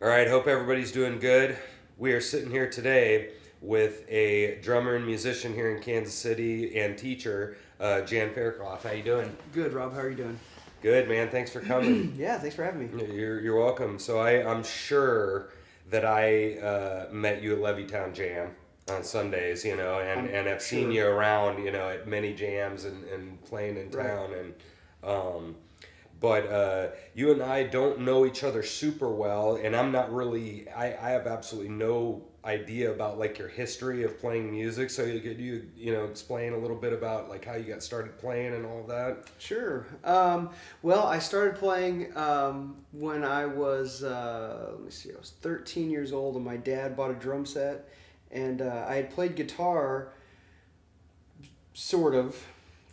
All right, hope everybody's doing good. We are sitting here today with a drummer and musician here in Kansas City and teacher, Jan Faircloth. How you doing? Good, Rob. How are you doing? Good, man. Thanks for coming. Yeah, thanks for having me. You're welcome. So I'm sure that I met you at Levee Town Jam on Sundays, and I've seen you around, at many jams and playing in town. Right. And but you and I don't know each other super well, and I'm not really. I have absolutely no idea about like your history of playing music. So could you explain a little bit about like how you got started playing and all that? Sure. Well, I started playing when I was I was 13 years old, and my dad bought a drum set, and I had played guitar, sort of,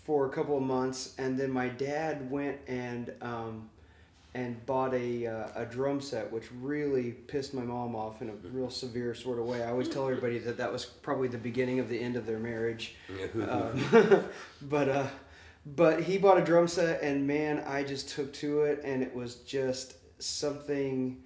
for a couple of months, and then my dad went and bought a drum set, which really pissed my mom off in a real severe sort of way. I always tell everybody that was probably the beginning of the end of their marriage. But he bought a drum set, and man, I just took to it, and it was just something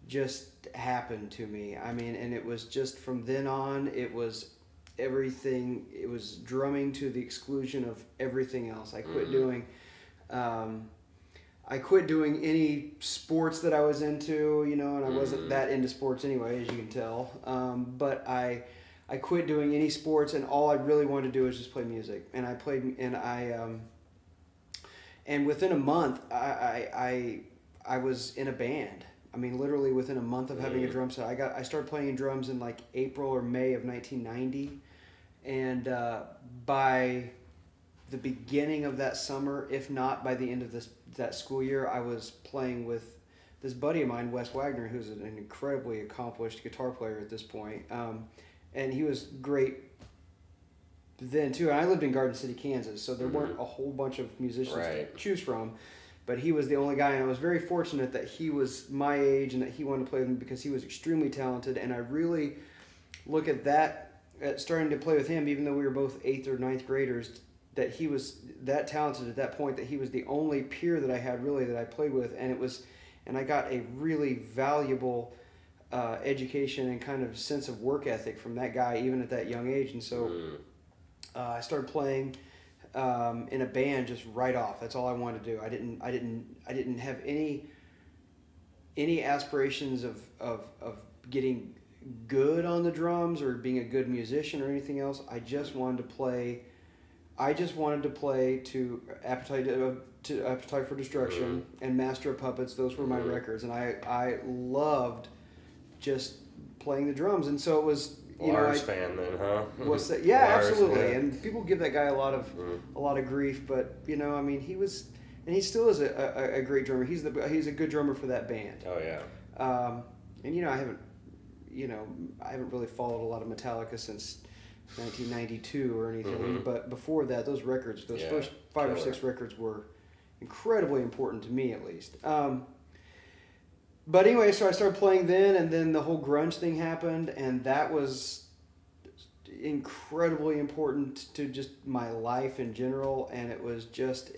just happened to me. I mean, and it was just from then on, it was everything. It was drumming to the exclusion of everything else. I quit doing any sports that I was into, and I wasn't that into sports anyway, as you can tell. But I quit doing any sports, and all I really wanted to do was just play music. And I played, and within a month, I was in a band. I mean, literally within a month of having a drum set, I started playing drums in like April or May of 1990, and by the beginning of that summer, if not by the end of that school year, I was playing with this buddy of mine, Wes Wagner, who's an incredibly accomplished guitar player at this point, and he was great then too. And I lived in Garden City, Kansas, so there weren't a whole bunch of musicians to choose from. But he was the only guy, and I was very fortunate that he was my age and that he wanted to play with me because he was extremely talented. And I really look at starting to play with him, even though we were both 8th or 9th graders, that he was that talented at that point, that he was the only peer that I had really that I played with. And I got a really valuable education and kind of sense of work ethic from that guy, even at that young age. And so I started playing in a band just right off. That's all I wanted to do. I didn't have any aspirations of getting good on the drums or being a good musician or anything else. I just wanted to play. To Appetite for Destruction and Master of Puppets. Those were my records, and I loved just playing the drums. And so it was. Lars fan then, huh? What's that? Yeah, Lars, absolutely. yeah. And people give that guy a lot of grief, but I mean, he was, and he still is a great drummer. He's a good drummer for that band. Oh yeah. And I haven't really followed a lot of Metallica since 1992 or anything. But before that, those first 5 or 6 records were incredibly important to me, at least. But anyway, so I started playing then, and then the whole grunge thing happened, and that was incredibly important to just my life in general. And it was just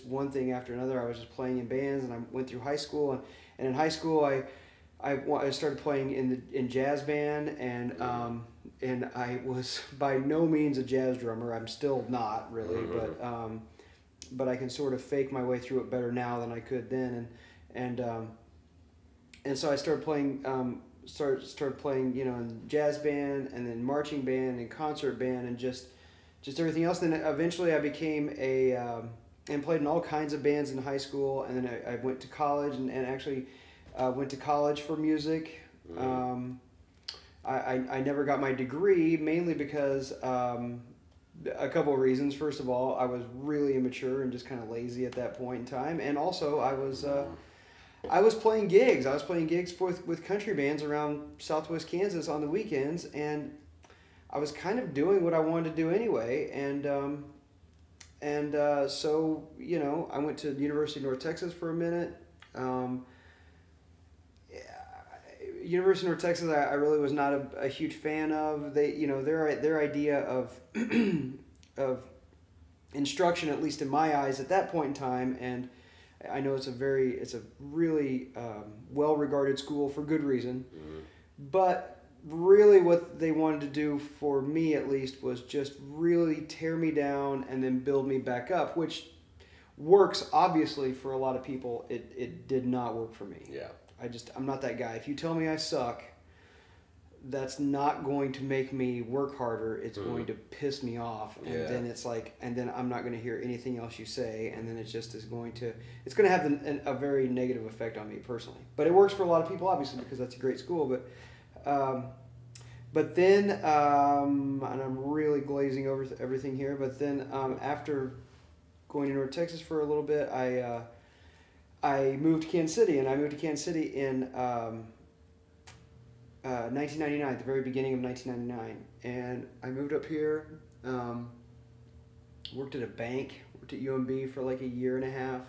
one thing after another. I was just playing in bands, and I went through high school, and in high school I started playing in jazz band, and I was by no means a jazz drummer. I'm still not really, but I can sort of fake my way through it better now than I could then, and so I started playing, in jazz band, and then marching band and concert band, and just everything else. Then eventually I became and played in all kinds of bands in high school, and then I went to college and actually went to college for music. I never got my degree, mainly because a couple of reasons. First of all, I was really immature and just kind of lazy at that point in time, and also I was playing gigs. I was playing gigs with country bands around Southwest Kansas on the weekends, and I was kind of doing what I wanted to do anyway. So I went to the University of North Texas for a minute. University of North Texas, I really was not a huge fan of. Their idea of of instruction, at least in my eyes, at that point in time, and I know it's a really well-regarded school for good reason, but really what they wanted to do, for me at least, was just really tear me down and then build me back up, which works obviously for a lot of people. It did not work for me. Yeah. I'm not that guy. If you tell me I suck, that's not going to make me work harder. It's going to piss me off, and then it's like, and then I'm not going to hear anything else you say, and then it just is going to, it's going to have a very negative effect on me personally. But it works for a lot of people, obviously, because that's a great school. But then, and I'm really glazing over everything here. But then, after going to North Texas for a little bit, I moved to Kansas City, and I moved to Kansas City in 1999, at the very beginning of 1999, and I moved up here, worked at a bank, worked at UMB for like a year and a half.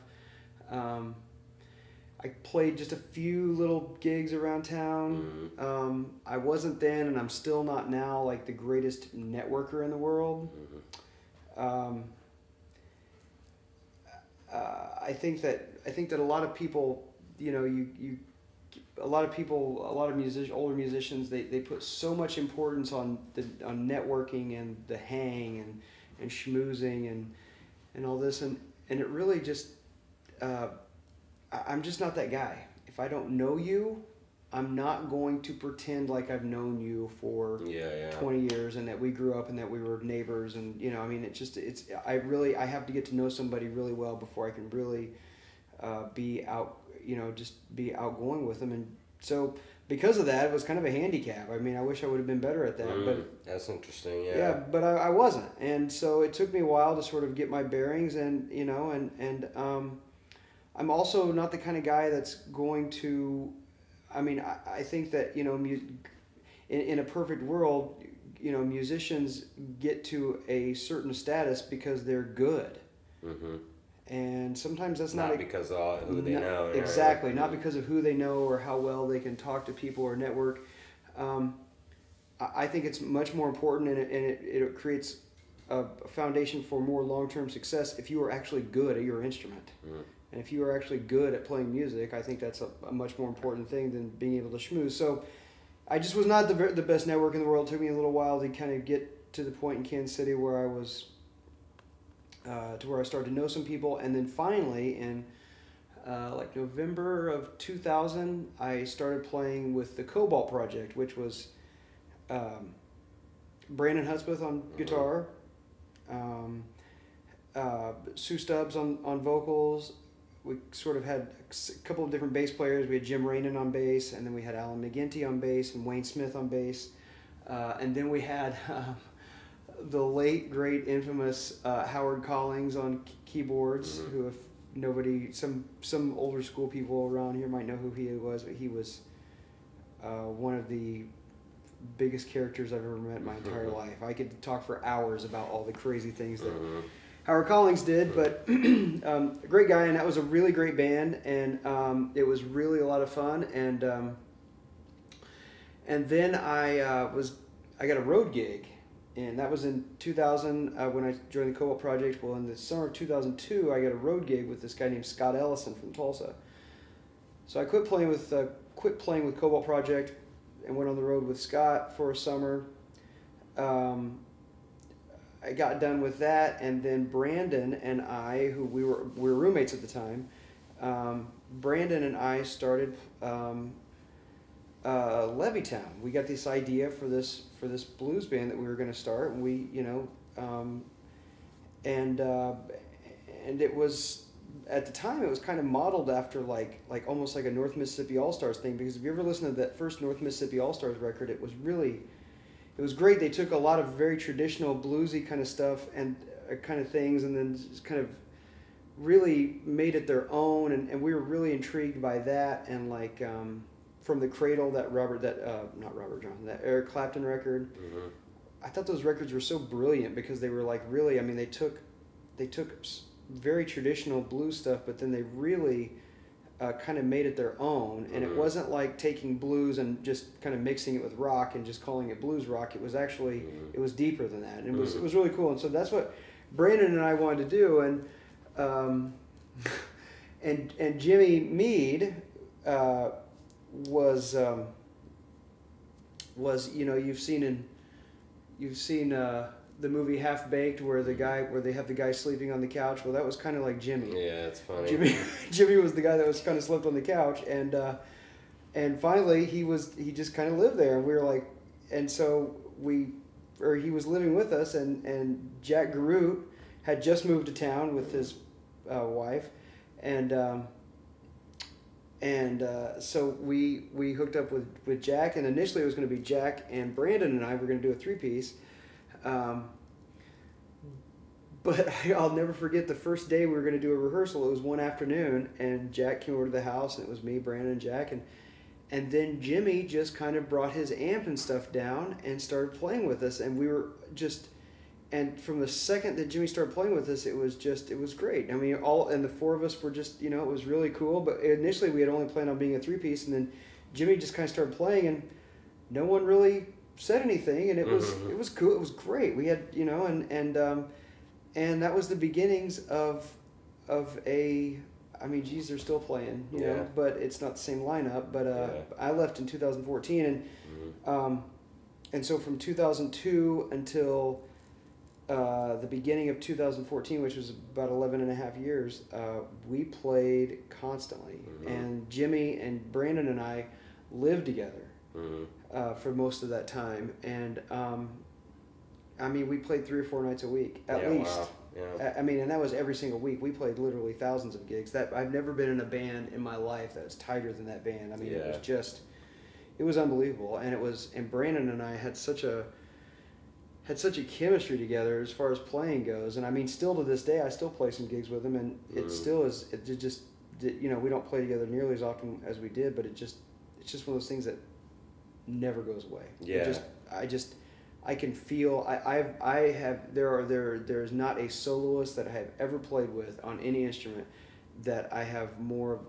I played just a few little gigs around town. I wasn't then, and I'm still not now, like the greatest networker in the world. I think that a lot of people, you know, a lot of older musicians, they put so much importance on networking and the hang and schmoozing and all this, and it really just, I'm just not that guy. If I don't know you, I'm not going to pretend like I've known you for 20 years and that we grew up and that we were neighbors, and you know, I mean, I have to get to know somebody really well before I can really be outgoing with them. And so because of that, it was kind of a handicap. I mean, I wish I would have been better at that, but that's interesting. Yeah, but I wasn't. And so it took me a while to sort of get my bearings, and you know, and I'm also not the kind of guy that's going to, I mean, I think that, you know, in a perfect world, you know, musicians get to a certain status because they're good. And sometimes that's not because of who they know. Exactly, not because of who they know or how well they can talk to people or network. I think it's much more important, and it creates a foundation for more long-term success if you are actually good at your instrument. And if you are actually good at playing music, I think that's a much more important thing than being able to schmooze. So I just was not the best network in the world. It took me a little while to kind of get to the point in Kansas City where I was, to where I started to know some people. And then finally, in like November of 2000, I started playing with the Cobalt Project, which was Brandon Hudspeth on guitar, Sue Stubbs on vocals. We sort of had a couple of different bass players. We had Jim Rainin on bass, and then we had Alan McGinty on bass and Wayne Smith on bass. And then we had the late, great, infamous Howard Collings on keyboards, who, if nobody, some older school people around here might know who he was, but he was one of the biggest characters I've ever met in my entire life. I could talk for hours about all the crazy things that Howard Collings did, but a great guy, and that was a really great band, and it was really a lot of fun. And then I got a road gig, and that was in 2000 when I joined the Cobalt Project. Well, in the summer of 2002, I got a road gig with this guy named Scott Ellison from Tulsa. So I quit playing with Cobalt Project and went on the road with Scott for a summer. I got done with that, and then Brandon and I, who we were roommates at the time, Brandon and I started Levee Town. We got this idea for this blues band that we were going to start, and we, you know, and it was, at the time, it was kind of modeled after like almost like a North Mississippi All-Stars thing, because if you ever listen to that first North Mississippi All-Stars record, it was great. They took a lot of very traditional bluesy kind of stuff and kind of things, and then just kind of really made it their own, and we were really intrigued by that. And like From the Cradle, that Eric Clapton record, I thought those records were so brilliant because they were like really, I mean, they took very traditional blues stuff, but then they really kind of made it their own, and it wasn't like taking blues and just kind of mixing it with rock and just calling it blues rock. It was actually it was deeper than that, and it was really cool. And so that's what Brandon and I wanted to do, and Jimmy Meade was you've seen the movie Half Baked where they have the guy sleeping on the couch. Well, that was kind of like Jimmy. Yeah, it's funny. Jimmy was the guy that was kind of slept on the couch, and finally he just kind of lived there, and we were like, and so he was living with us, and Jack Garut had just moved to town with his wife, and so we hooked up with Jack, and initially it was going to be Jack and Brandon and I were going to do a 3-piece. But I'll never forget the first day we were going to do a rehearsal. It was one afternoon, and Jack came over to the house, and it was me, Brandon, and Jack, and then Jimmy just kind of brought his amp and stuff down and started playing with us, and we were just, and from the second that Jimmy started playing with us, it was great. I mean, the four of us were just, it was really cool, but initially we had only planned on being a 3-piece, and then Jimmy just kind of started playing, and no one really said anything, and it was cool. It was great. We had, and that was the beginnings of a, I mean, geez, they're still playing, you know, but it's not the same lineup. But I left in 2014, and so from 2002 until the beginning of 2014, which was about 11 and a half years, we played constantly. And Jimmy and Brandon and I lived together for most of that time. And I mean, we played 3 or 4 nights a week at least. Wow. Yeah. I mean, and that was every single week. We played literally thousands of gigs. That I've never been in a band in my life that was tighter than that band. I mean, it was unbelievable. And Brandon and I had such a chemistry together as far as playing goes. And I mean, still to this day, I still play some gigs with him, and it still is. It just, we don't play together nearly as often as we did, but it's just one of those things that never goes away. Yeah. I can feel. There's not a soloist that I have ever played with on any instrument that I have more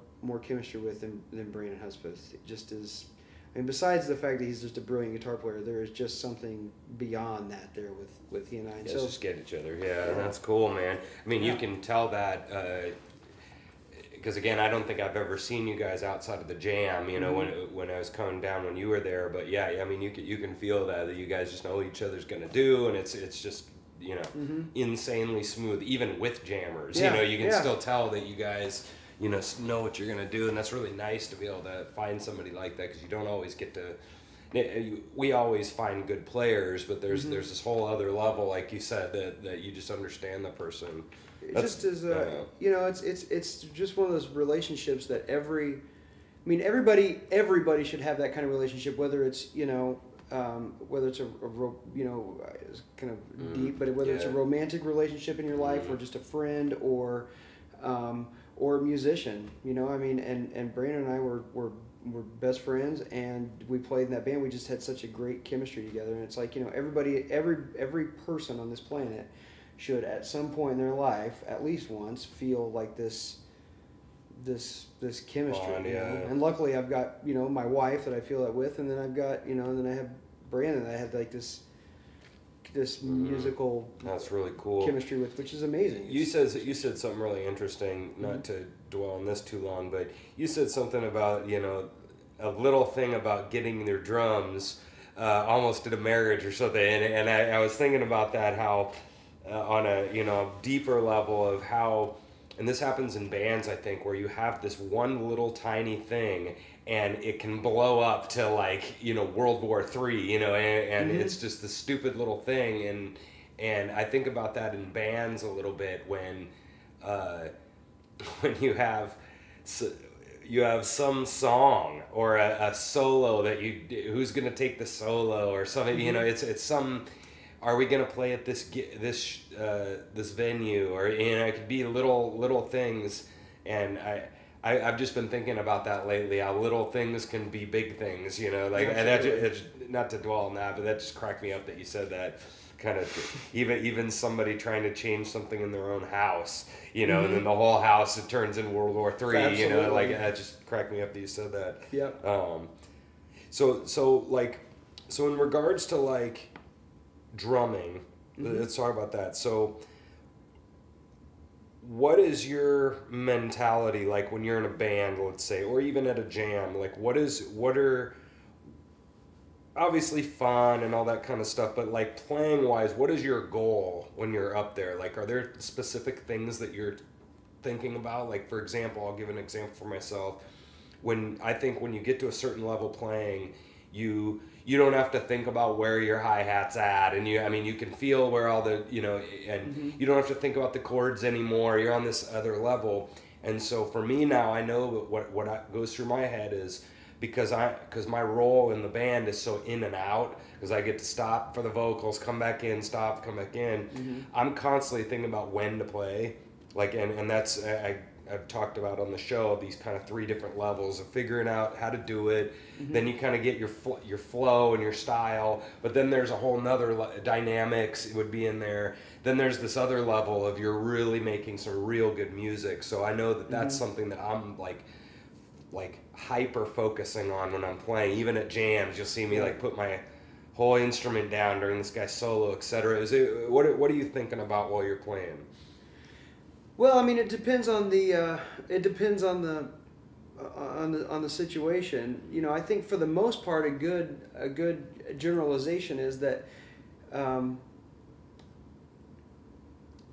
chemistry with than Brandon Hudspeth. It just is. I mean, besides the fact that he's just a brilliant guitar player, there is just something beyond that there with he and I. And so just get each other. Yeah, that's cool, man. I mean, you can tell that. Because again, I don't think I've ever seen you guys outside of the jam. When I was coming down when you were there. But yeah, I mean, you can feel that you guys just know what each other's gonna do, and it's just insanely smooth, even with jammers. Yeah. You can still tell that you guys know what you're gonna do, and that's really nice to be able to find somebody like that, because you don't always get to. We always find good players, but there's this whole other level, like you said, that you just understand the person. It's just one of those relationships that everybody should have that kind of relationship, whether it's whether it's a kind of deep, but whether it's a romantic relationship in your life or just a friend or a musician, I mean, and Brandon and I were best friends, and we played in that band. We just had such a great chemistry together, and it's like, every person on this planet should at some point in their life, at least once, feel like this chemistry. Bond, And luckily I've got, my wife that I feel that with, and then I've got, and then I have Brandon that I had like this musical that's really cool chemistry with, which is amazing. You said something really interesting, not to dwell on this too long, but you said something about, a little thing about getting their drums almost at a marriage or something, and I was thinking about that, how on a deeper level of how, and this happens in bands, I think, where you have this one little tiny thing and it can blow up to World War III, and it's just the stupid little thing, and I think about that in bands a little bit when you have some song or a solo that who's gonna take the solo or something, it's some. Are we gonna play at this venue, or it could be little things, and I've just been thinking about that lately. How little things can be big things, and it's not to dwell on that, but that just cracked me up that you said that. Kind of even somebody trying to change something in their own house, and then the whole house it turns into World War III. Absolutely. That just cracked me up that you said that. Yep. So in regards to drumming, let's talk about that. So what is your mentality like when you're in a band, let's say, or even at a jam? Like, what are obviously fun and all that kind of stuff, but like playing wise, what is your goal when you're up there? Like, are there specific things that you're thinking about? Like, for example, I'll give an example for myself. When you get to a certain level playing, you don't have to think about where your hi-hat's at, and you can feel where all the, and you don't have to think about the chords anymore. You're on this other level. And so for me now, I know what goes through my head is, because my role in the band is so in and out, because I get to stop for the vocals, come back in, stop, come back in. I'm constantly thinking about when to play, like, and that's I've talked about on the show, these kind of 3 different levels of figuring out how to do it. Then you kind of get your flow and your style, but then there's a whole nother dynamics it would be in there. Then there's this other level of you're really making some real good music. So I know that that's something that I'm like hyper focusing on when I'm playing. Even at jams, you'll see me like put my whole instrument down during this guy's solo, etc. What are you thinking about while you're playing? Well, I mean, it depends on the situation. I think for the most part, a good generalization is that, and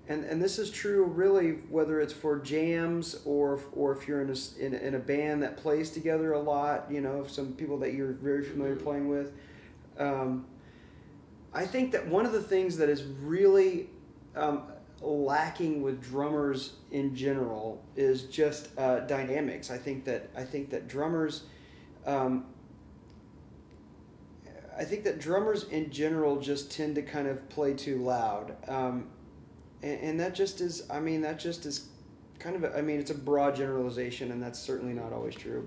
this is true really whether it's for jams or if you're in a band that plays together a lot. Some people that you're very familiar playing with. I think that one of the things that is really lacking with drummers in general is just dynamics. I think that drummers in general just tend to kind of play too loud, and that just is kind of it's a broad generalization, and that's certainly not always true,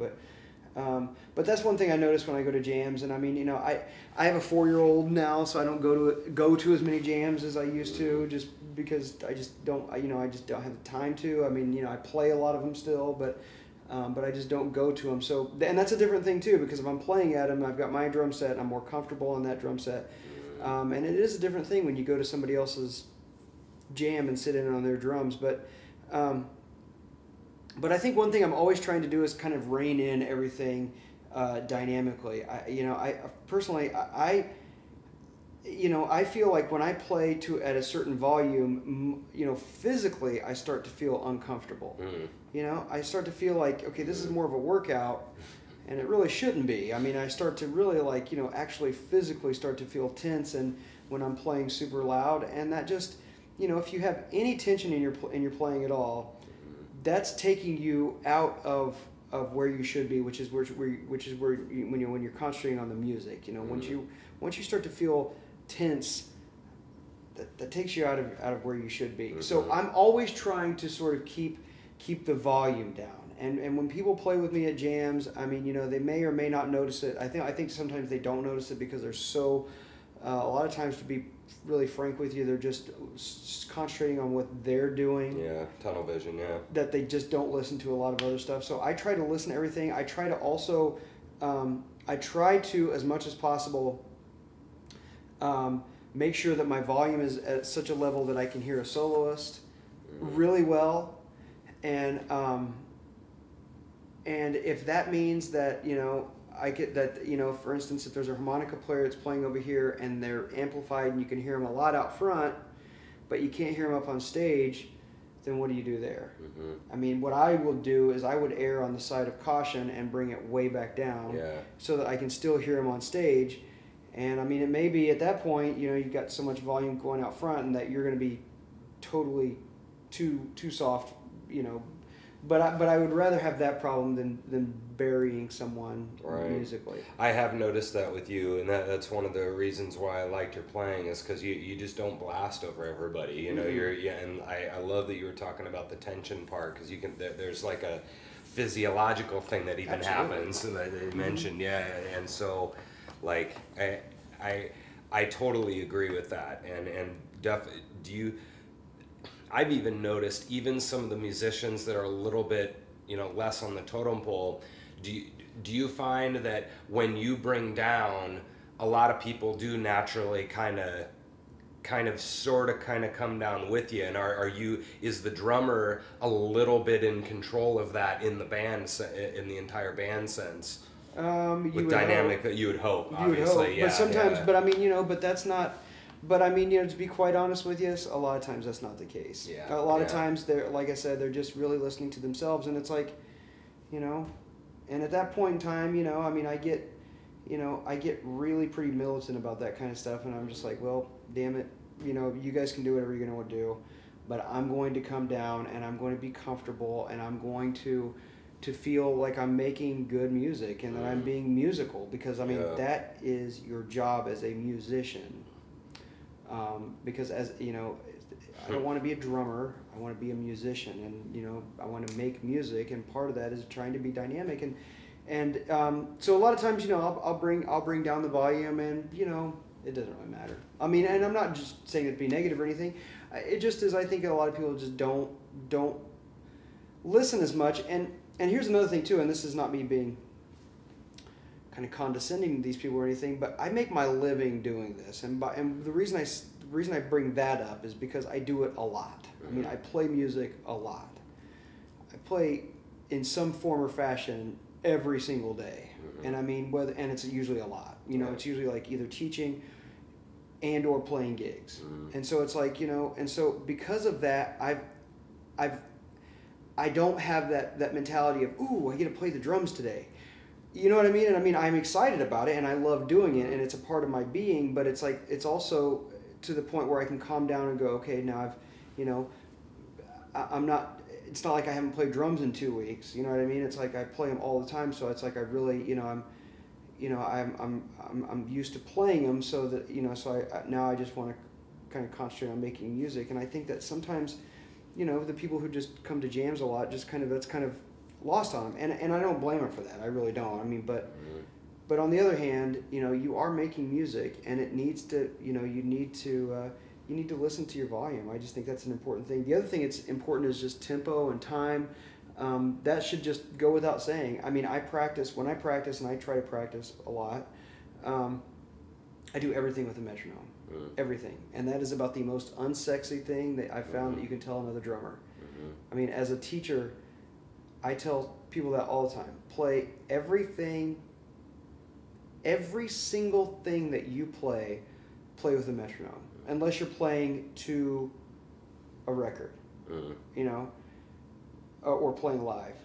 but that's one thing I notice when I go to jams. And I have a 4-year-old now, so I don't go to as many jams as I used to, just because I just don't have the time to. I play a lot of them still, but I just don't go to them. So, and that's a different thing too, because if I'm playing at them, I've got my drum set, and I'm more comfortable on that drum set. And it is a different thing when you go to somebody else's jam and sit in on their drums, but I think one thing I'm always trying to do is kind of rein in everything dynamically. I personally feel like when I play at a certain volume, physically I start to feel uncomfortable. I start to feel like, okay, this is more of a workout, and it really shouldn't be. I start to really actually physically start to feel tense, and when I'm playing super loud, and that just, if you have any tension in your playing at all, that's taking you out of where you should be, which is where when you're concentrating on the music. Once you start to feel tense, that takes you out of where you should be. So I'm always trying to sort of keep the volume down. And when people play with me at jams, they may or may not notice it. I think sometimes they don't notice it because they're so a lot of times, to be really frank with you, they're just concentrating on what they're doing. Yeah, tunnel vision, yeah. That they just don't listen to a lot of other stuff. So I try to listen to everything. I try to also, as much as possible, make sure that my volume is at such a level that I can hear a soloist really well. And if that means that, I get that, for instance, if there's a harmonica player that's playing over here and they're amplified and you can hear them a lot out front, but you can't hear them up on stage, then what do you do there? What I will do is I would err on the side of caution and bring it way back down, so that I can still hear them on stage. And it may be at that point, you've got so much volume going out front and that you're going to be totally too soft, But I would rather have that problem than burying someone musically. I have noticed that with you, and that's one of the reasons why I liked your playing, is because you just don't blast over everybody. And I love that you were talking about the tension part, because there's like a physiological thing that even happens that they mentioned, and so like I totally agree with that, and I've even noticed even some of the musicians that are a little bit, less on the totem pole. Do you find that when you bring down, a lot of people do naturally kind of kind of sort of kind of come down with you, and is the drummer a little bit in control of that in the band, in the entire band sense, with dynamic that you would hope, obviously. Yeah, but sometimes, but I mean, but that's not. But I mean, to be quite honest with you, a lot of times that's not the case. Yeah. A lot of times they're, like I said, they're just really listening to themselves, and it's like, and at that point in time, I mean, I get really pretty militant about that kind of stuff, and I'm just like, well, damn it, you guys can do whatever you're going to do, but I'm going to come down, and I'm going to be comfortable, and I'm going to feel like I'm making good music, and that I'm being musical, because I mean, that is your job as a musician. Because I don't want to be a drummer. I want to be a musician, and I want to make music, and part of that is trying to be dynamic, and so a lot of times, I'll bring down the volume, and it doesn't really matter. I mean, and I'm not just saying it to be negative or anything. It just is. I think a lot of people just don't listen as much, and here's another thing too, and this is not me being kind of condescending to these people or anything, but I make my living doing this, and the reason I bring that up is because I do it a lot. I mean, I play music a lot. I play in some form or fashion every single day, and I mean, and it's usually a lot. It's usually like either teaching and or playing gigs, and so it's like and so because of that, I don't have that mentality of, ooh, I get to play the drums today. You know what I mean? And I mean, I'm excited about it, and I love doing it, and it's a part of my being, but it's like, it's also to the point where I can calm down and go, okay, now I'm not, it's not like I haven't played drums in 2 weeks, you know what I mean? It's like I play them all the time, so it's like I really, I'm used to playing them, so that, so now I just want to kind of concentrate on making music, and I think that sometimes, the people who just come to jams a lot, just kind of, that's kind of lost on them, and I don't blame them for that. I really don't. I mean, but on the other hand, you are making music, and it needs to, you need to listen to your volume. I just think that's an important thing. The other thing that's important is just tempo and time. That should just go without saying. I mean, when I practice, and I try to practice a lot, I do everything with a metronome. Everything. And that is about the most unsexy thing that I've found that you can tell another drummer. I mean, as a teacher, I tell people that all the time. Play everything, every single thing that you play with a metronome. Unless you're playing to a record, or playing live.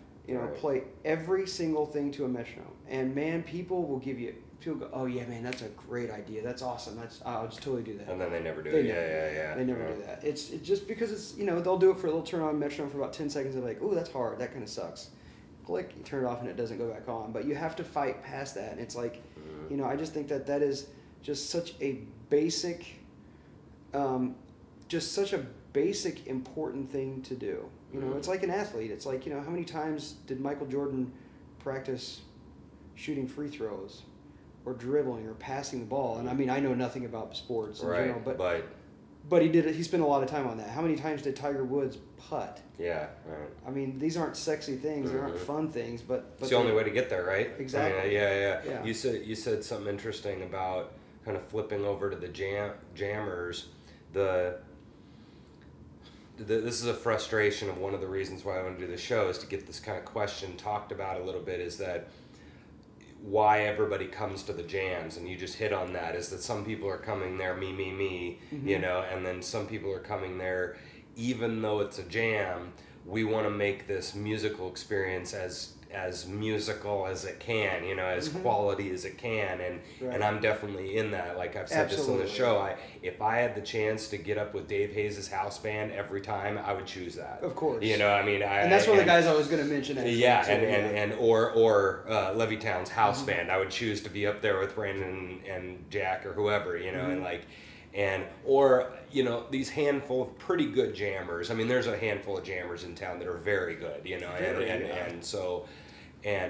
Play every single thing to a metronome. And man, people go, oh yeah, man, that's a great idea. That's awesome. I'll just totally do that. And then they never do it. Yeah. They never do that. It's just because it's, they'll do it they'll turn on metronome for about 10 seconds. They're like, oh, that's hard. That kind of sucks. Click, you turn it off and it doesn't go back on. But you have to fight past that. And it's like, I just think that is just such a basic, important thing to do. It's like an athlete. It's like, how many times did Michael Jordan practice shooting free throws, or dribbling, or passing the ball? And I mean, I know nothing about sports in general, but he did it. He spent a lot of time on that. How many times did Tiger Woods putt? Yeah, right. I mean, these aren't sexy things. They aren't fun things, but it's the only way to get there, right? Exactly. I mean, yeah. You said something interesting about kind of flipping over to the jammers. This is a frustration of one of the reasons why I want to do the show, is to get this kind of question talked about a little bit, is that why everybody comes to the jams, and you just hit on that, is that some people are coming there me, and then some people are coming there, even though it's a jam, we want to make this musical experience as musical as it can, as quality as it can, and I'm definitely in that. Like I've said this on the show, if I had the chance to get up with Dave Hayes' house band every time, I would choose that. Of course. And that's one of the guys I was going to mention. Or Levee Town's house band, I would choose to be up there with Brandon and Jack or whoever, or these handful of pretty good jammers. I mean, there's a handful of jammers in town that are very good,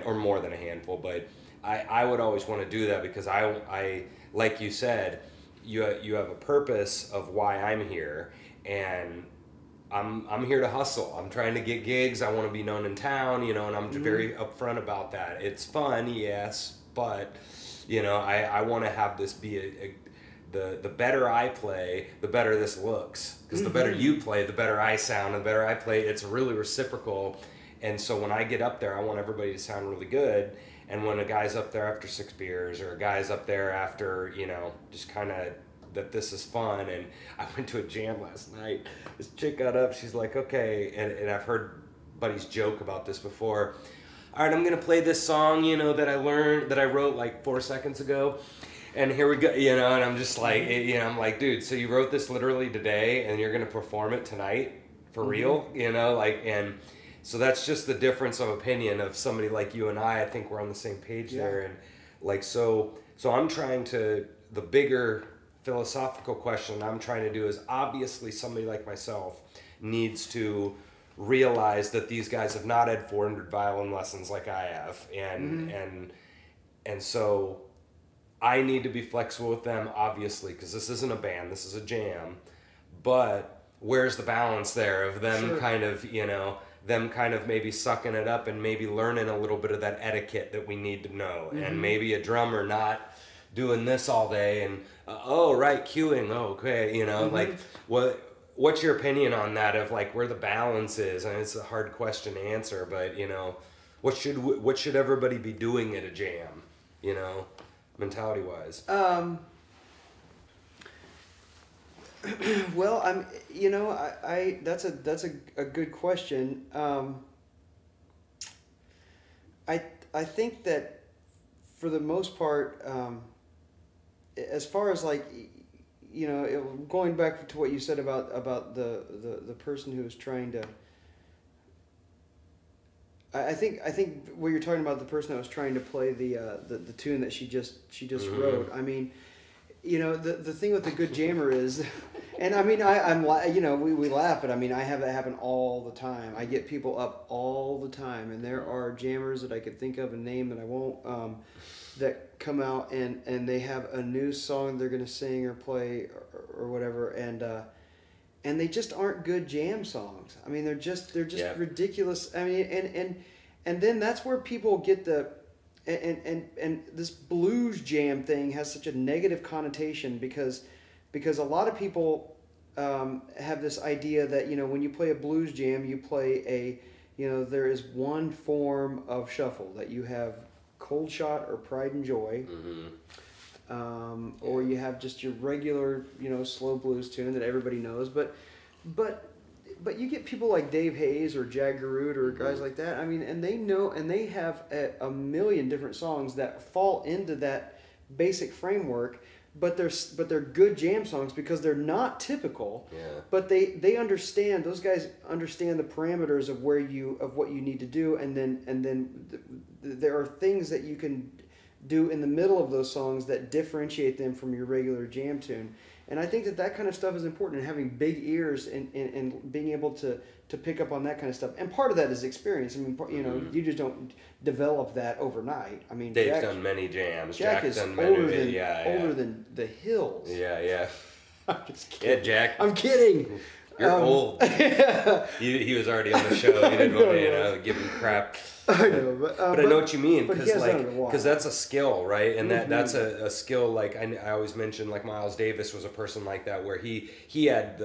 or more than a handful, but I would always want to do that, because I like you said, you have a purpose of why I'm here, and I'm here to hustle. I'm trying to get gigs. I want to be known in town, and I'm very upfront about that. It's fun, yes, but I want to have this be the better I play, the better this looks. Because the better you play, the better I sound, and the better I play, it's really reciprocal. And so when I get up there, I want everybody to sound really good. And when a guy's up there after 6 beers, or a guy's up there after, you know, just kind of that this is fun. And I went to a jam last night. This chick got up, she's like, okay, and I've heard buddies joke about this before. All right, I'm gonna play this song, you know, that I wrote like 4 seconds ago. And here we go, you know, and I'm just like, you know, I'm like, dude, so you wrote this literally today and you're gonna perform it tonight for real, you know, like, and so that's just the difference of opinion of somebody like you and I think we're on the same page there. And like, so I'm trying to, the bigger philosophical question I'm trying to do is, obviously somebody like myself needs to realize that these guys have not had 400 violin lessons like I have, and so I need to be flexible with them, obviously, because this isn't a band, this is a jam. But where's the balance there of them kind of, you know, them kind of maybe sucking it up and maybe learning a little bit of that etiquette that we need to know, and maybe a drummer not doing this all day and cueing, okay, you know, like what's your opinion on that of like where the balance is? And it's a hard question to answer, but you know, what should everybody be doing at a jam, you know, mentality wise? Well, you know, I that's a good question. I think that for the most part, as far as like, you know, going back to what you said about the person who was trying to, I think what you're talking about, the person that was trying to play the tune that she just wrote. I mean, you know, the thing with the good jammer is, and I mean, I'm you know, we laugh, but I mean, I have that happen all the time. I get people up all the time, and there are jammers that I could think of and name that I won't, that come out and they have a new song they're going to sing or play or whatever, and they just aren't good jam songs. I mean, they're just ridiculous. I mean, and then that's where people get the and this blues jam thing has such a negative connotation because a lot of people have this idea that, you know, when you play a blues jam, you play you know, there is one form of shuffle, that you have Cold Shot or Pride and Joy, or you have just your regular, you know, slow blues tune that everybody knows. But you get people like Dave Hayes or Jag Garut or guys like that. I mean, and they know, and they have a million different songs that fall into that basic framework. But they're good jam songs because they're not typical. Yeah. But they understand, those guys understand the parameters of what you need to do, and then there are things that you can do in the middle of those songs that differentiate them from your regular jam tune. And I think that kind of stuff is important, and having big ears and being able to pick up on that kind of stuff. And part of that is experience. I mean, you know, you just don't develop that overnight. I mean, Dave's done many jams. Jack is done older many, older than the hills. Yeah. I'm just kidding. Yeah, Jack. I'm kidding. You're old. He was already on the show. You didn't want to, you know, give him crap. I know, but I know what you mean, because that's a skill, right? And that's a skill. Like I always mention, like Miles Davis was a person like that, where he had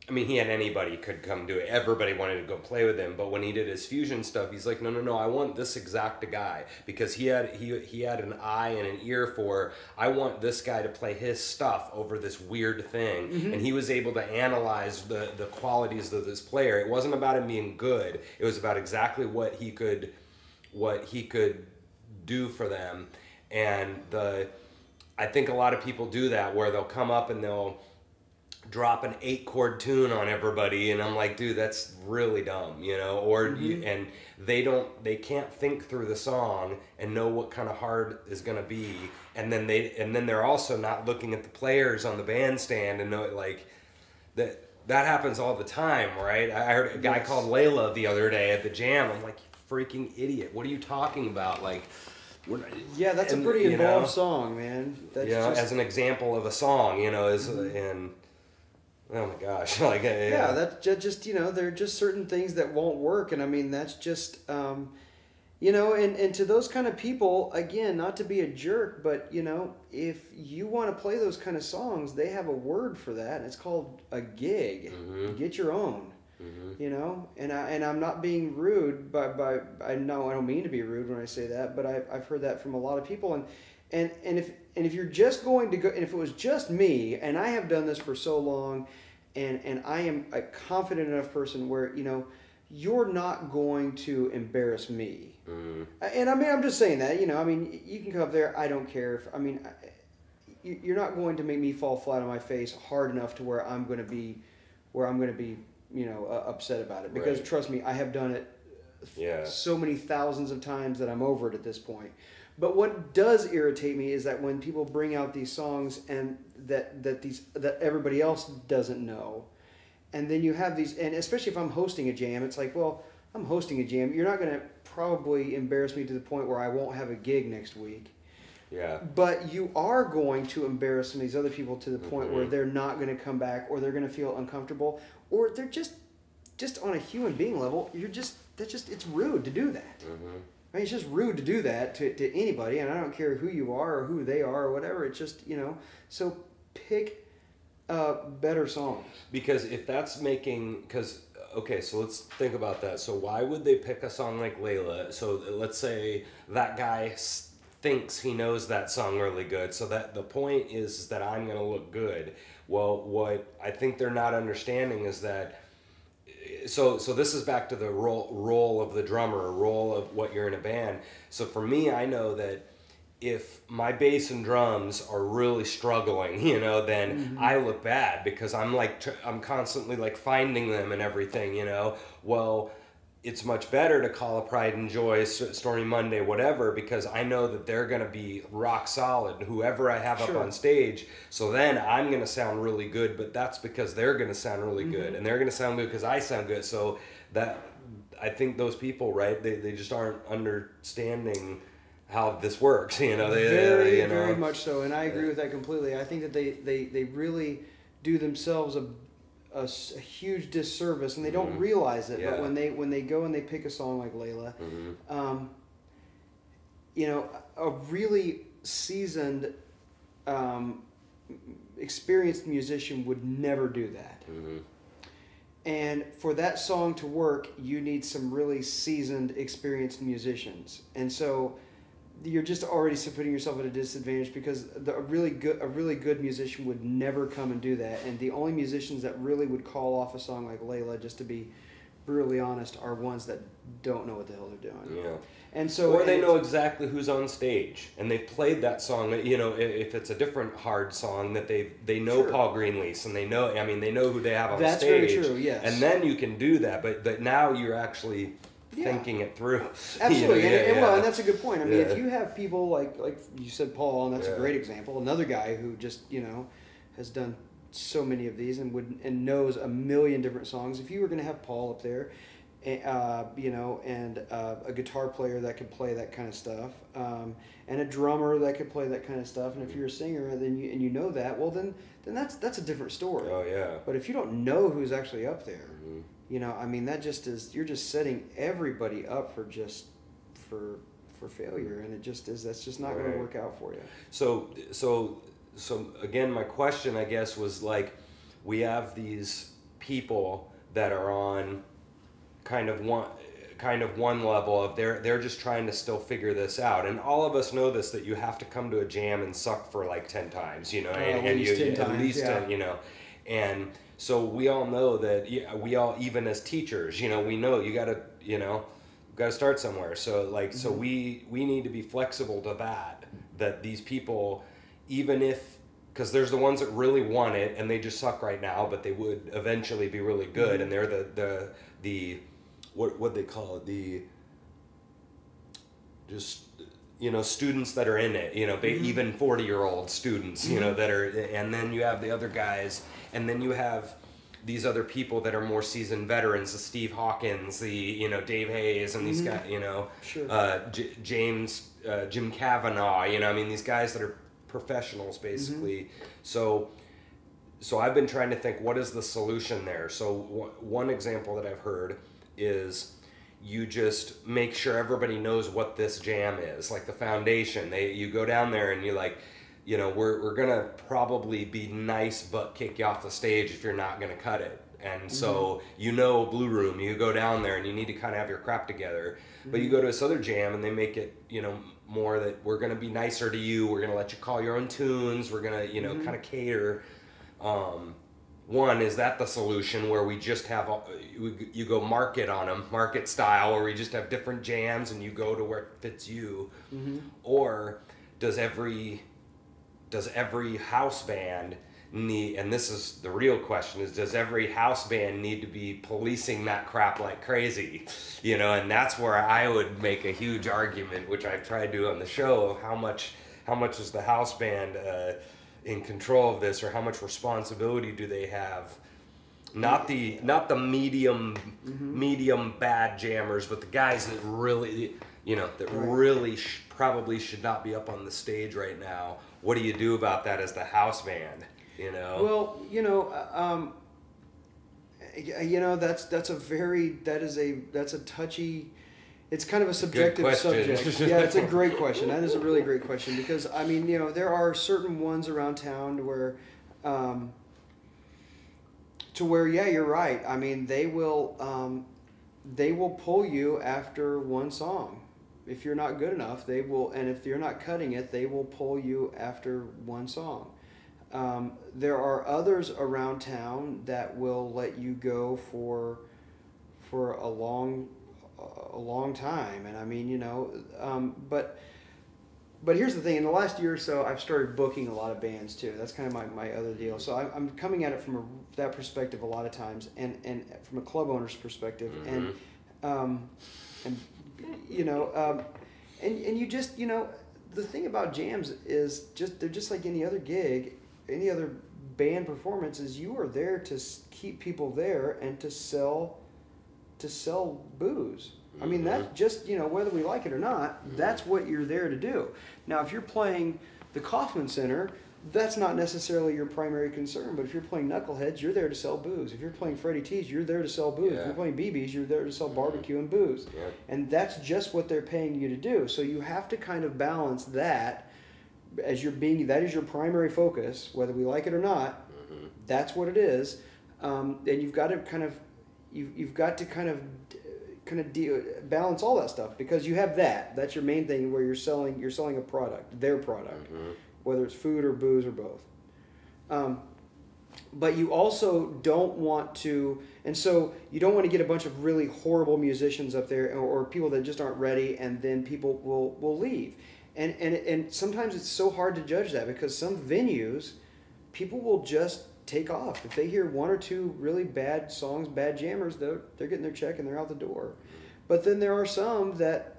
he had anybody could come do it. Everybody wanted to go play with him, but when he did his fusion stuff, he's like, no, I want this exact guy, because he had an eye and an ear for, I want this guy to play his stuff over this weird thing, and he was able to analyze the qualities of this player. It wasn't about him being good; it was about exactly what he could do for them. And I think a lot of people do that, where they'll come up and they'll drop an 8-chord tune on everybody, and I'm like, dude, that's really dumb, you know, or and they can't think through the song and know what kind of hard is going to be, and then they're also not looking at the players on the bandstand and know it, like that happens all the time, right? I heard a guy called Layla the other day at the jam. I'm like, you freaking idiot, what are you talking about? Like, yeah, that's a pretty involved song, man. That's as an example of a song, you know, and oh my gosh! Like, that's just, you know, there are just certain things that won't work, and I mean, that's just You know, and to those kind of people, again, not to be a jerk, but you know, if you want to play those kind of songs, they have a word for that. And it's called a gig. Mm-hmm. Get your own. Mm-hmm. You know, and I'm not being rude, by I know I don't mean to be rude when I say that, but I've heard that from a lot of people, and if you're just going to go, and if it was just me, and I have done this for so long, and I am a confident enough person where, you know, you're not going to embarrass me. Mm-hmm. And I mean, I'm just saying that, you know, I mean, you can come up there. I don't care if, I mean, you're not going to make me fall flat on my face hard enough to where I'm going to be, you know, upset about it. Because Right. trust me, I have done it Yeah. so many thousands of times that I'm over it at this point. But what does irritate me is that when people bring out these songs and that everybody else doesn't know, and then you have these, and especially if I'm hosting a jam, it's like, well, I'm hosting a jam. You're not going to probably embarrass me to the point where I won't have a gig next week. Yeah. But you are going to embarrass some of these other people to the point Mm-hmm. where they're not going to come back, or they're going to feel uncomfortable, or they're just on a human being level. It's rude to do that. Mm-hmm. I mean, it's just rude to do that to anybody, and I don't care who you are or who they are or whatever. It's just, you know, so pick better songs. Because if that's making, because, okay, so let's think about that. So why would they pick a song like Layla? So let's say that guy thinks he knows that song really good, so that the point is that I'm going to look good. Well, what I think they're not understanding is that, so this is back to the role of the drummer, role of what you're in a band. So for me, I know that if my bass and drums are really struggling, you know, then Mm-hmm. I look bad because I'm like, I'm constantly like finding them and everything, you know. Well, it's much better to call a Pride and Joy, Stormy Monday, whatever, because I know that they're going to be rock solid, whoever I have Sure. up on stage. So then I'm going to sound really good, but that's because they're going to sound really good, and they're going to sound good because I sound good. So that, I think those people, right, they just aren't understanding how this works, you know. Very much so, and I agree with that completely. I think that they really do themselves a huge disservice, and they don't realize it. Yeah. But when they go and they pick a song like Layla, you know, a really seasoned, experienced musician would never do that. Mm-hmm. And for that song to work, you need some really seasoned, experienced musicians. And so you're just already putting yourself at a disadvantage, because a really good musician would never come and do that. And the only musicians that really would call off a song like Layla, just to be brutally honest, are ones that don't know what the hell they're doing. Yeah. And so, Or they know exactly who's on stage, and they've played that song. You know, if it's a different hard song, that they know Sure. Paul Greenlease, and they know who they have on That's stage. very true, yes. And then you can do that, but now you're actually thinking it through. Absolutely, You know, and well, and that's a good point. I mean, Yeah. if you have people like you said, Paul, and that's a Yeah. great example. Another guy who just, you know, has done so many of these and knows a million different songs. If you were going to have Paul up there, you know, and a guitar player that could play that kind of stuff, and a drummer that could play that kind of stuff, and if you're a singer, then you know that, well, then that's a different story. Oh yeah. But if you don't know who's actually up there, Mhm. you know, I mean, that just is, you're just setting everybody up for failure, and that's just not going Right. to work out for you. So again, my question, I guess, was like, we have these people that are on kind of one level of they're just trying to still figure this out, and all of us know this, that you have to come to a jam and suck for like 10 times, you know, and at least you 10 times, at least yeah. 10, you know, and so we all know that, we all, even as teachers, you know, we know you gotta, you know, gotta start somewhere. So like, so we need to be flexible to that these people, even if, because there's the ones that really want it and they just suck right now, but they would eventually be really good, and they're the what they call it, the just, you know, students that are in it, you know, even 40-year-old students, you know, that are, and then you have the other guys, and then you have these other people that are more seasoned veterans, the Steve Hawkins, the, you know, Dave Hayes, and these guys, you know, Sure. Jim Kavanaugh, you know, I mean, these guys that are professionals basically. So I've been trying to think, what is the solution there? So one example that I've heard is, you just make sure everybody knows what this jam is, like the foundation. You go down there and you like, you know, we're gonna probably be nice but kick you off the stage if you're not gonna cut it. And so, you know, Blue Room, you go down there and you need to kind of have your crap together. But you go to this other jam and they make it, you know, more that we're gonna be nicer to you. We're gonna let you call your own tunes. We're gonna, you know, kind of cater. One, is that the solution where we just have, you go market on them, market style, where we just have different jams and you go to where it fits you? Or does every house band need, and this is the real question, is does every house band need to be policing that crap like crazy? You know, and that's where I would make a huge argument, which I've tried to do on the show, of how much is the house band in control of this, or how much responsibility do they have? Not the medium bad jammers, but the guys that really, you know, that really probably should not be up on the stage right now. What do you do about that as the house band? You know. Well, that's a touchy. It's kind of a subjective subject. Yeah, it's a great question. That is a really great question, because I mean, you know, there are certain ones around town where, yeah, you're right. I mean, they will pull you after one song. If you're not good enough, they will, and if you're not cutting it, they will pull you after one song. There are others around town that will let you go for a long time, and I mean, you know, but here's the thing. In the last year or so, I've started booking a lot of bands too. That's kind of my other deal. So I'm coming at it from that perspective a lot of times, and from a club owner's perspective, and you know, and you just, you know, the thing about jams is they're just like any other gig, any other band performance. Is you are there to keep people there and to sell booze. I mean, that's just, you know, whether we like it or not, that's what you're there to do. Now, if you're playing the Kaufman Center, that's not necessarily your primary concern. But if you're playing Knuckleheads, you're there to sell booze. If you're playing Freddie T's, you're there to sell booze. Yeah. If you're playing BB's, you're there to sell barbecue and booze. Yeah. And that's just what they're paying you to do. So you have to kind of balance that as that is your primary focus, whether we like it or not. That's what it is. And you've got to kind of balance all that stuff, because you have that's your main thing, where you're selling a product, their product, whether it's food or booze or both. But you also don't want to, and so you don't want to get a bunch of really horrible musicians up there, or people that just aren't ready, and then people will leave. And sometimes it's so hard to judge that, because some venues, people will just take off. If they hear one or two really bad songs, bad jammers, they're getting their check and they're out the door. But then there are some that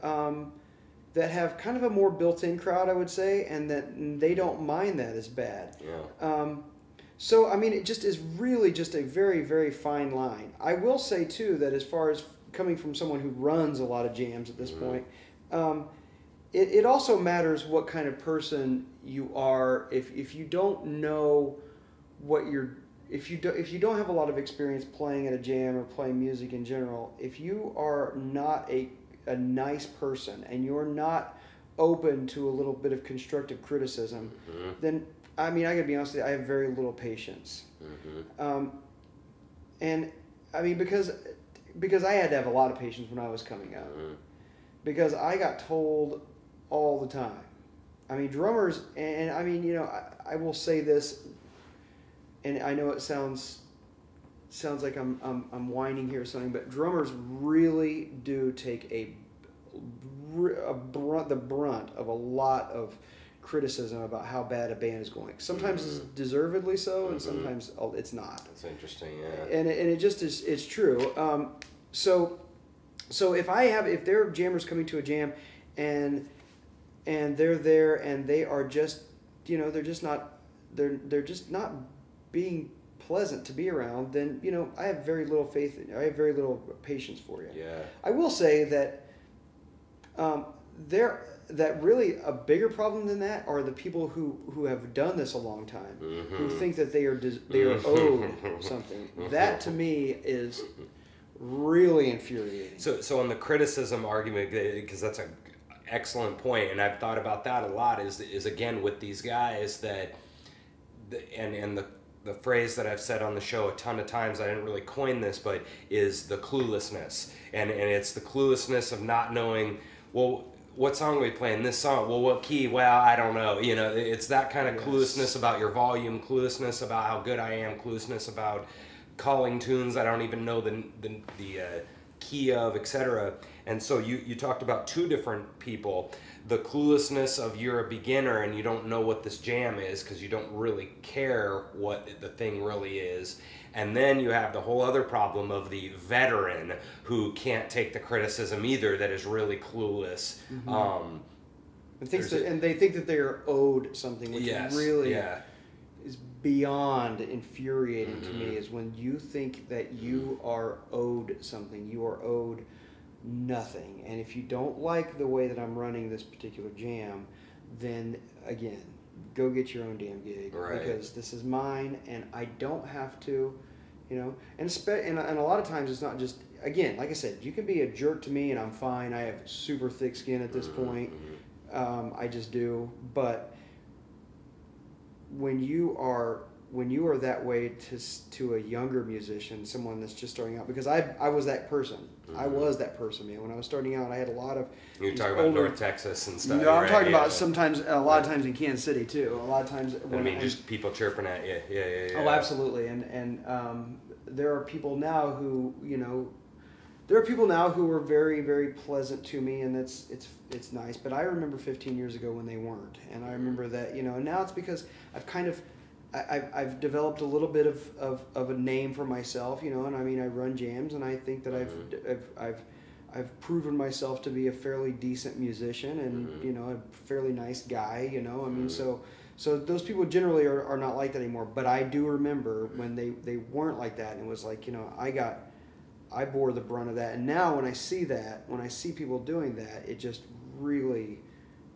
have kind of a more built-in crowd, I would say, and that they don't mind that as bad. Yeah. So I mean, it just is really just a very, very fine line. I will say too that as far as coming from someone who runs a lot of jams at this point, it also matters what kind of person you are. If you don't know if you don't have a lot of experience playing at a jam or playing music in general, if you are not a nice person and you're not open to a little bit of constructive criticism, then I mean, I gotta be honest with you, I have very little patience. And I mean, because I had to have a lot of patience when I was coming up, because I got told all the time. I mean, drummers, and I mean, you know, I will say this, and I know it sounds like I'm whining here or something, but drummers really do take the brunt of a lot of criticism about how bad a band is going. Sometimes it's deservedly so, and sometimes it's not. That's interesting, yeah. And it just is, it's true. So if there are jammers coming to a jam, and they're there and they are just, you know, they're just not being pleasant to be around, then, you know, I have very little very little patience for you. Yeah. I will say that that really a bigger problem than that are the people who have done this a long time, who think that they are owed something. That to me is really infuriating. So on the criticism argument, because that's an excellent point, and I've thought about that a lot. Is again with these guys that, and the phrase that I've said on the show a ton of times. I didn't really coin this, but is the cluelessness, and it's the cluelessness of not knowing. Well, what song are we playing? This song. Well, what key? Well, I don't know. You know, it's that kind of cluelessness about your volume, cluelessness about how good I am, cluelessness about calling tunes I don't even know the key of, etc. And so you talked about two different people. The cluelessness of you're a beginner and you don't know what this jam is because you don't really care what the thing really is. And then you have the whole other problem of the veteran who can't take the criticism either, that is really clueless. And they think that they are owed something, which really is beyond infuriating to me, is when you think that you are owed something. You are owed nothing. And if you don't like the way that I'm running this particular jam, then again, go get your own damn gig, because this is mine and I don't have to, you know. And a lot of times it's not just, again, like I said, you can be a jerk to me and I'm fine. I have super thick skin at this point. I just do. But when you are that way to a younger musician, someone that's just starting out, because I was that person. I was that person, man. When I was starting out, I had a lot of... You're talking about North Texas and stuff. No, I'm talking about a lot of times in Kansas City, too. A lot of times... just people chirping at you. Yeah. Oh, absolutely. And there are people now who, you know... There are people now who are very, very pleasant to me, and it's nice. But I remember 15 years ago when they weren't. And I remember that, you know, and now it's because I've developed a little bit of a name for myself, you know, and I mean, I run jams, and I think that I've proven myself to be a fairly decent musician and, you know, a fairly nice guy, you know. I mean, so those people generally are not like that anymore. But I do remember when they weren't like that, and it was like, you know, I bore the brunt of that. And now when I see people doing that, it just really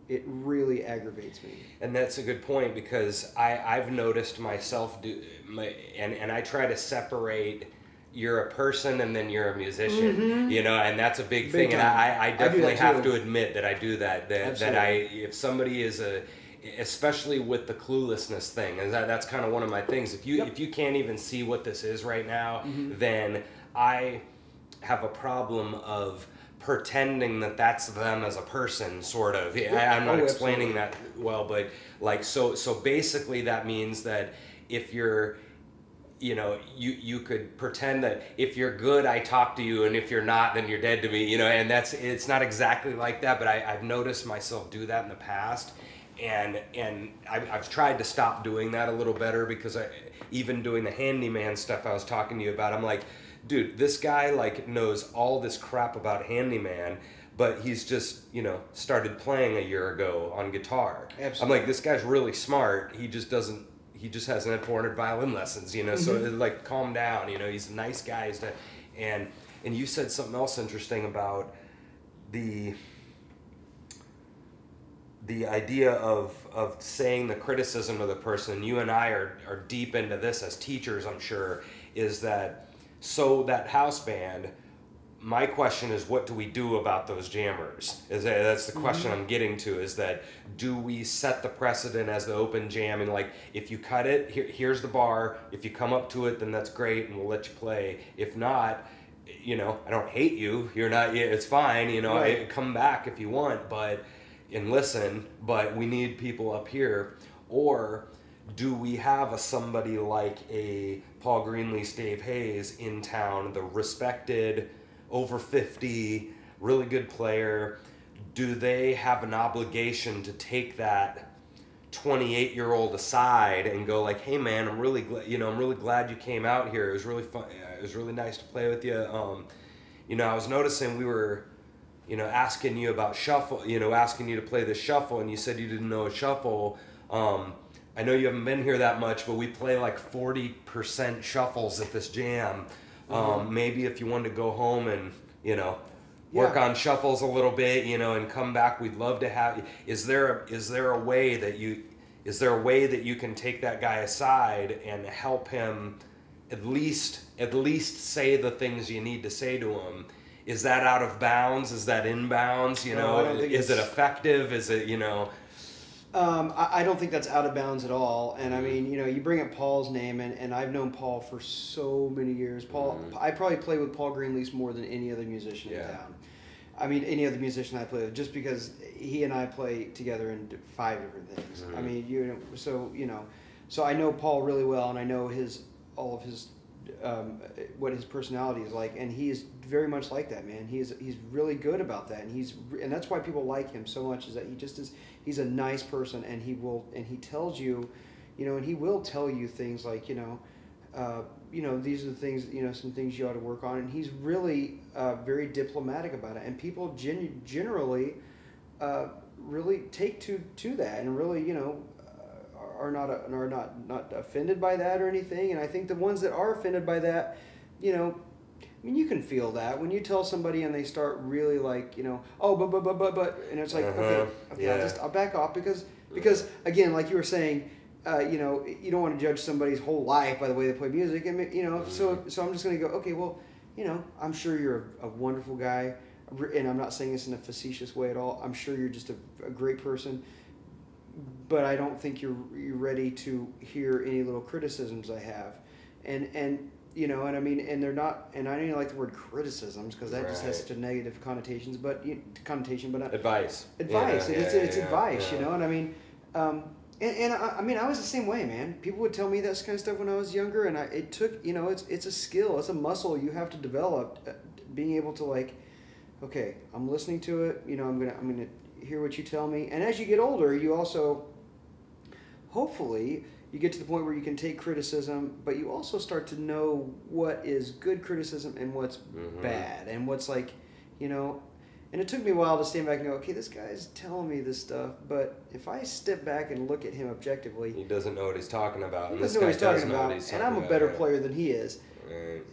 aggravates me. And that's a good point, because I've noticed myself and I try to separate, you're a person and then you're a musician, you know, and that's a big thing. Time. And I definitely have to admit that I do that. If somebody is especially with the cluelessness thing, and that's kind of one of my things. If you can't even see what this is right now, then I have a problem of pretending that that's them as a person, sort of. I'm not explaining that well, but like, so basically that means that if you're, you know, you could pretend that if you're good, I talk to you, and if you're not, then you're dead to me, you know, and it's not exactly like that, but I've noticed myself do that in the past, and I've tried to stop doing that a little better, because even doing the handyman stuff I was talking to you about, I'm like, dude, this guy like knows all this crap about handyman, but he's just, you know, started playing a year ago on guitar. Absolutely. I'm like, this guy's really smart. He just hasn't had 400 violin lessons, you know. So like, calm down, you know. He's a nice guy. And you said something else interesting about the idea of saying the criticism of the person. You and I are deep into this as teachers, I'm sure, is that. So that house band, my question is, what do we do about those jammers? That's the question I'm getting to, is that, do we set the precedent as the open jam, and like, if you cut it, here's the bar, if you come up to it, then that's great, and we'll let you play. If not, you know, I don't hate you, you're not, it's fine, you know, come back if you want, and listen, but we need people up here. Or do we have somebody like a Paul Greenleaf, Dave Hayes in town, the respected, over 50, really good player? Do they have an obligation to take that 28-year-old aside and go like, hey man, I'm really glad you came out here. It was really fun. It was really nice to play with you. You know, I was noticing we were, you know, asking you about shuffle, you know, asking you to play the shuffle, and you said you didn't know a shuffle. I know you haven't been here that much, but we play like 40% shuffles at this jam. Maybe if you wanted to go home and, you know, work on shuffles a little bit, you know, and come back, we'd love to have. Is there a way that you can take that guy aside and help him at least say the things you need to say to them. Is that out of bounds? Is that in bounds? You know, I don't think is it effective? Is it, you know? I don't think that's out of bounds at all. And I mean, you know, you bring up Paul's name, and I've known Paul for so many years. I probably play with Paul Greenlease more than any other musician in town. I mean, any other musician I play with, just because he and I play together in 5 different things. I mean, so I know Paul really well, and I know all of his what his personality is like, and he is very much like that, man. He's really good about that, and that's why people like him so much, is that he's a nice person, and he tells you, you know, and he will tell you things like, you know, these are the things, you know, some things you ought to work on, and he's really very diplomatic about it, and people generally really take to that, and really, you know, are not offended by that or anything. And I think the ones that are offended by that, you know, I mean, you can feel that when you tell somebody and they start really like, you know, oh, but, and it's like, okay, I'll back off, because again, like you were saying, you know, you don't want to judge somebody's whole life by the way they play music, and you know, so I'm just going to go, okay, well, you know, I'm sure you're a wonderful guy, and I'm not saying this in a facetious way at all. I'm sure you're just a great person. But I don't think you're ready to hear any little criticisms I have, and you know, and I mean, and they're not, and I don't even like the word criticisms, because that just has such a negative connotation. But Advice. It's advice, you know, and I mean, and I mean, I was the same way, man. People would tell me that kind of stuff when I was younger, and it took, you know, it's a skill, it's a muscle you have to develop, being able to like, okay, I'm listening to it, you know, I'm gonna hear what you tell me. And as you get older, you also, hopefully, you get to the point where you can take criticism, but you also start to know what is good criticism and what's bad, and what's like, you know. And it took me a while to stand back and go, okay, this guy's telling me this stuff, but if I step back and look at him objectively, he doesn't know what he's talking about. He doesn't know what he's talking about, and I'm a better player than he is.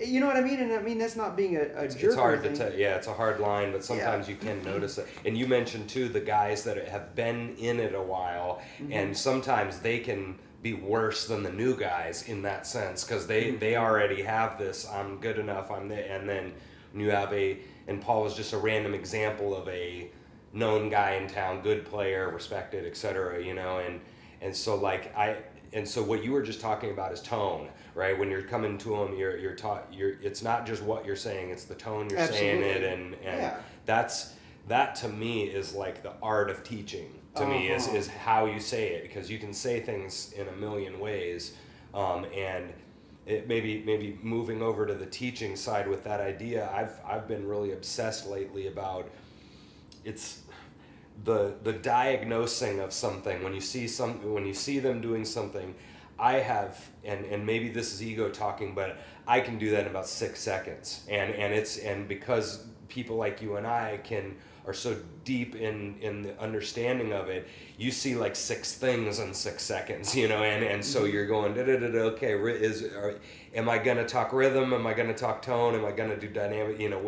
You know what I mean? And I mean, that's not being a jerk. It's hard to tell. Yeah, it's a hard line, but sometimes you can notice it. And you mentioned too the guys that have been in it a while, and sometimes they can be worse than the new guys in that sense, because they already have this, I'm good enough, and then when you have and Paul was just a random example of a known guy in town, good player, respected, etc. You know, and so like and so what you were just talking about is tone, right? When you're coming to them, you're taught. It's not just what you're saying; it's the tone you're saying it, and that to me is like the art of teaching. To me is how you say it, because you can say things in a million ways, and it maybe moving over to the teaching side with that idea. I've been really obsessed lately about it's the diagnosing of something. When you see them doing something, I have, and maybe this is ego talking, but I can do that in about 6 seconds, and because people like you and I are so deep in the understanding of it, you see like 6 things in 6 seconds, you know, and so you're going okay, am I gonna talk rhythm, am I gonna talk tone, am I gonna do dynamic, you know,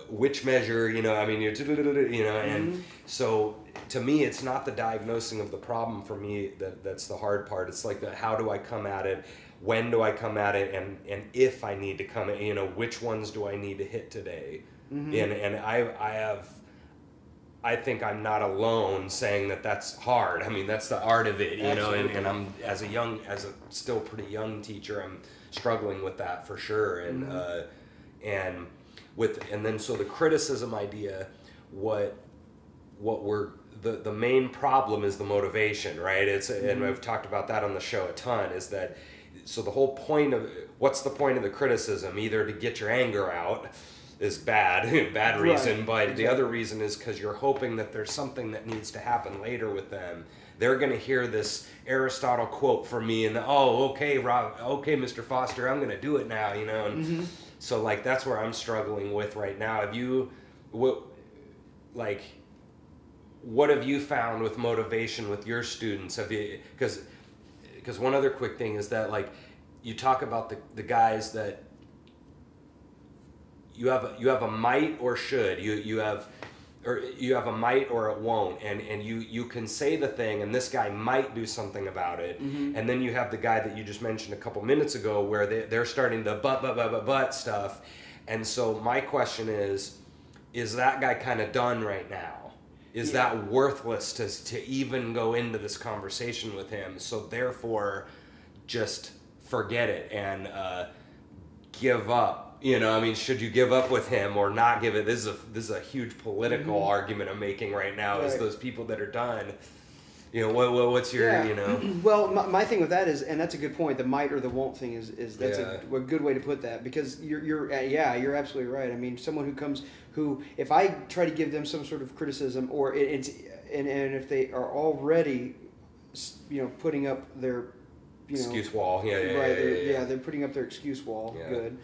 which measure, you know, I mean, you know, and so to me, it's not the diagnosing of the problem. For me, that's the hard part. It's like how do I come at it, when do I come at it, and if I need to come at, you know, which ones do I need to hit today, and I think I'm not alone saying that's hard. I mean, that's the art of it, you know, and I'm as a still pretty young teacher, I'm struggling with that for sure, and then so the criticism idea, what we're the main problem is the motivation, right? And I've talked about that on the show a ton, is that so the whole point of what's the point of the criticism? Either to get your anger out is bad reason, right, but exactly. The other reason is because you're hoping that there's something that needs to happen later with them. They're going to hear this Aristotle quote from me and okay, Rob, okay, Mr. Foster, I'm going to do it now, you know, and so like that's where I'm struggling with right now. What have you found with motivation with your students? Have you, because one other quick thing is that like you talk about the guys that you have a might or should, you have or you have a might or it won't, and you can say the thing, and this guy might do something about it, and then you have the guy that you just mentioned a couple minutes ago where they're starting the but stuff, and so my question is that guy kind of done right now? Is that worthless to even go into this conversation with him? So therefore, just forget it and give up. You know, I mean, should you give up with him or not give it? This is a huge political argument I'm making right now. Is those people that are done? You know, what's your you know? Well, my thing with that is, and that's a good point. The might or the won't thing is that's a good way to put that, because you're absolutely right. I mean, someone who if I try to give them some sort of criticism, or and if they are already, putting up their excuse wall, they're putting up their excuse wall. Good.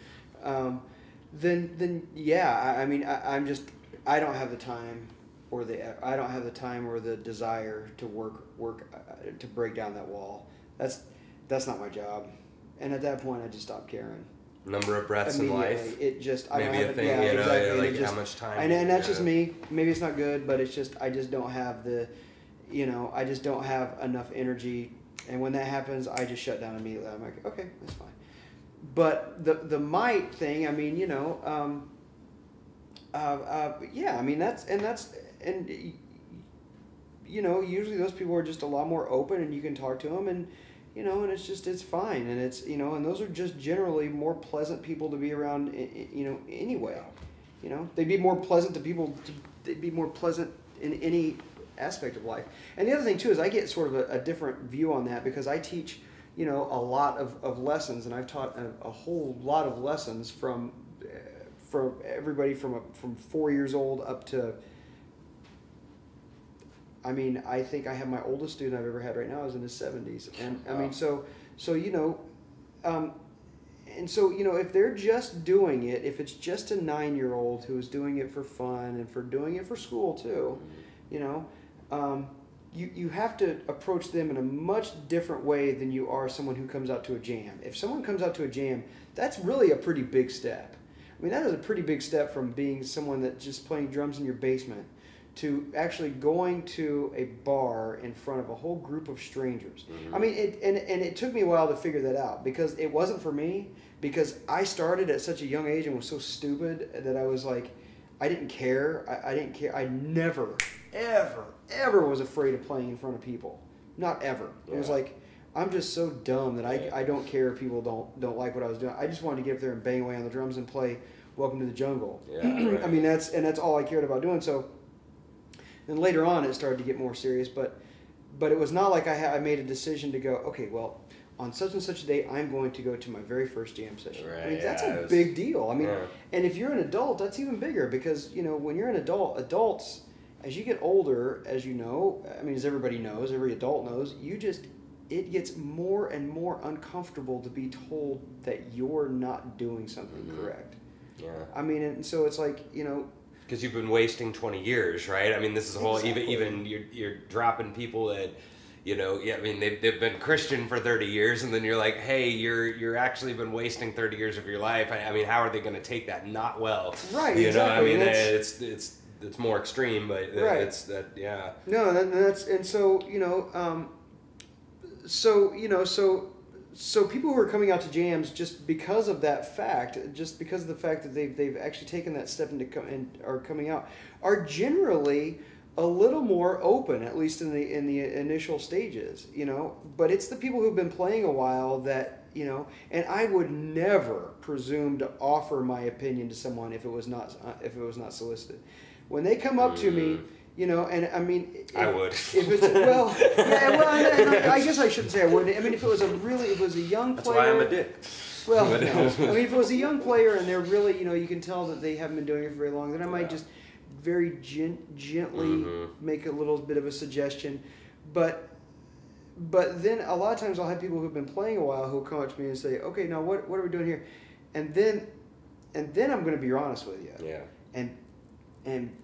Then I mean, I don't have the time or the desire to work to break down that wall. That's not my job. And at that point, I just stopped caring. Number of breaths in life. It just maybe a thing. Exactly. Like how much time. And that's just me. Maybe it's not good, but it's just I just don't have I just don't have enough energy. And when that happens, I just shut down immediately. I'm like, okay, that's fine. But the might thing, I mean, I mean usually those people are just a lot more open, and you can talk to them, and and it's fine, and it's and those are just generally more pleasant people to be around, anyway. They'd be more pleasant to people. They'd be more pleasant in any aspect of life. And the other thing too is I get sort of a different view on that, because I teach a lot of lessons, and I've taught a whole lot of lessons from everybody from 4 years old up to, I mean, I think I have my oldest student I've ever had right now is in his 70s, and I mean, so if they're just doing it, if it's just a 9-year-old who is doing it for fun and for doing it for school too, you have to approach them in a much different way than you are someone who comes out to a jam. If someone comes out to a jam, that's really a pretty big step. I mean, that is a pretty big step from being someone that's just playing drums in your basement to actually going to a bar in front of a whole group of strangers. I mean, it took me a while to figure that out, because it wasn't for me, because I started at such a young age and was so stupid that I was like, I didn't care. I didn't care. I never, ever was afraid of playing in front of people. Not ever. It was like, I'm just so dumb that I don't care if people don't like what I was doing. I just wanted to get up there and bang away on the drums and play Welcome to the Jungle. Yeah, right. I mean, that's all I cared about doing. So then later on it started to get more serious, but it was not like I made a decision to go, okay, well, on such and such a day, I'm going to go to my very first jam session. Right, I mean, that's a big deal. I mean, and if you're an adult, that's even bigger, because, when you're an adult, adults, as you get older, as you know, I mean, as everybody knows, every adult knows, it gets more and more uncomfortable to be told that you're not doing something correct. Yeah. I mean, and so it's like, because you've been wasting 20 years, right? I mean, this is a whole, even you're dropping people that, I mean, they've been Christian for 30 years, and then you're like, hey, you're actually been wasting 30 years of your life. I mean, how are they going to take that? Not well. Right, exactly. I mean, it's more extreme, but right. It's that, yeah. No, that's, and so, so people who are coming out to jams just because of that fact, just because of the fact that they've actually taken that step and are coming out, are generally a little more open, at least in the initial stages, But it's the people who've been playing a while that, and I would never presume to offer my opinion to someone if it was not solicited. When they come up to me, and I mean, I would. If it's and I guess I shouldn't say I wouldn't. I mean, if it was a young player. That's why I'm a dick. Well, no. I mean, if it was a young player and they're really, you can tell that they haven't been doing it for very long, then I might just very gently make a little bit of a suggestion, but then a lot of times I'll have people who've been playing a while who'll come up to me and say, okay, now what are we doing here, and then I'm going to be honest with you. Yeah. And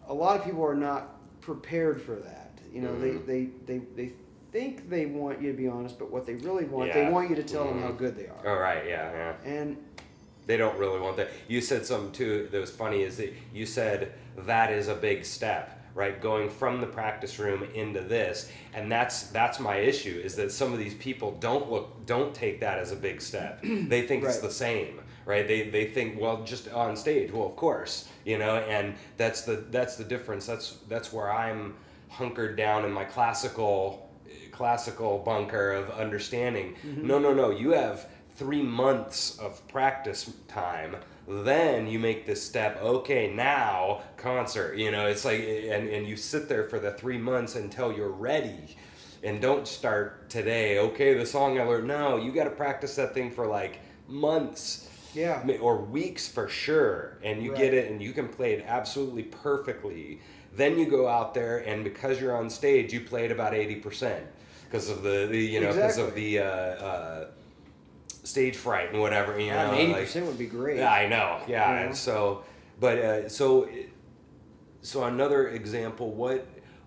a lot of people are not prepared for that. They think they want you to be honest, but what they really want, they want you to tell them how good they are. Oh, right, yeah. And they don't really want that. You said something too that was funny, is that you said that is a big step, right? Going from the practice room into this, and that's my issue, is that some of these people don't take that as a big step. They think it's Right. the same, right? They think, well, just on stage, well, of course, and that's the difference. That's where I'm hunkered down in my classical bunker of understanding. No, you have 3 months of practice time, then you make this step. Okay, now concert. It's like, and you sit there for the 3 months until you're ready, and don't start today. Okay, the song I learned. No, you got to practice that thing for like months, Yeah. or weeks for sure, and you get it, and you can play it absolutely perfectly. Then you go out there, and because you're on stage, you play it about 80% because of because of the stage fright and whatever. 80% would be great. Yeah, I know. Yeah, You know? and so another example.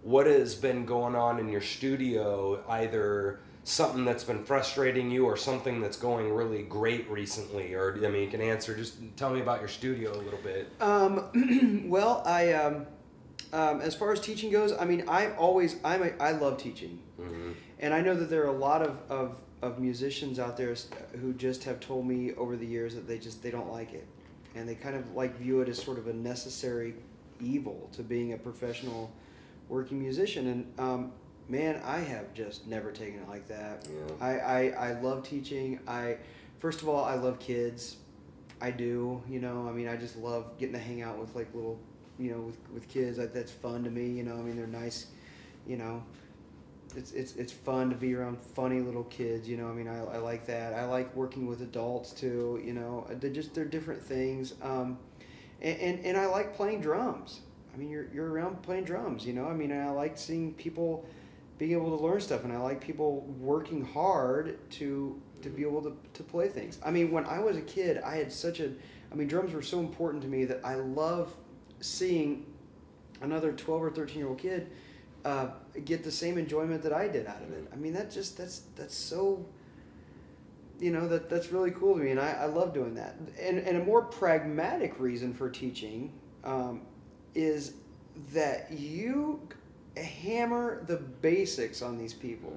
What has been going on in your studio? Either something that's been frustrating you, or something that's going really great recently, or you can answer. Just tell me about your studio a little bit. Well, as far as teaching goes, I love teaching, and I know that there are a lot of musicians out there who just have told me over the years that they don't like it, and they kind of view it as sort of a necessary evil to being a professional working musician. And man, I have just never taken it like that. Yeah. I love teaching. First of all, I love kids. I do. I just love getting to hang out with little, with kids. That's fun to me. They're nice. It's fun to be around funny little kids. I like that. I like working with adults too. They're different things. And I like playing drums. You're around playing drums. I like seeing people being able to learn stuff, and I like people working hard to be able to play things. When I was a kid, I had drums were so important to me that I love seeing another 12 or 13-year-old kid get the same enjoyment that I did out of it. That's so, that's really cool to me, and I love doing that. And a more pragmatic reason for teaching is that you hammer the basics on these people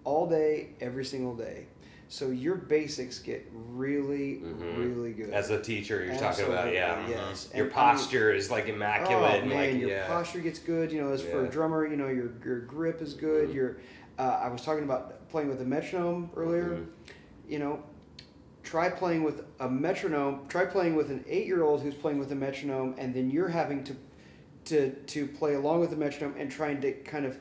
all day, every single day. So your basics get really, really good. As a teacher, you're talking about, yeah. Yes. Your posture is immaculate. Oh man, your posture gets good. As for a drummer, your grip is good. I was talking about playing with a metronome earlier. Try playing with a metronome. Try playing with an 8-year-old who's playing with a metronome, and then you're having to play along with the metronome and trying to kind of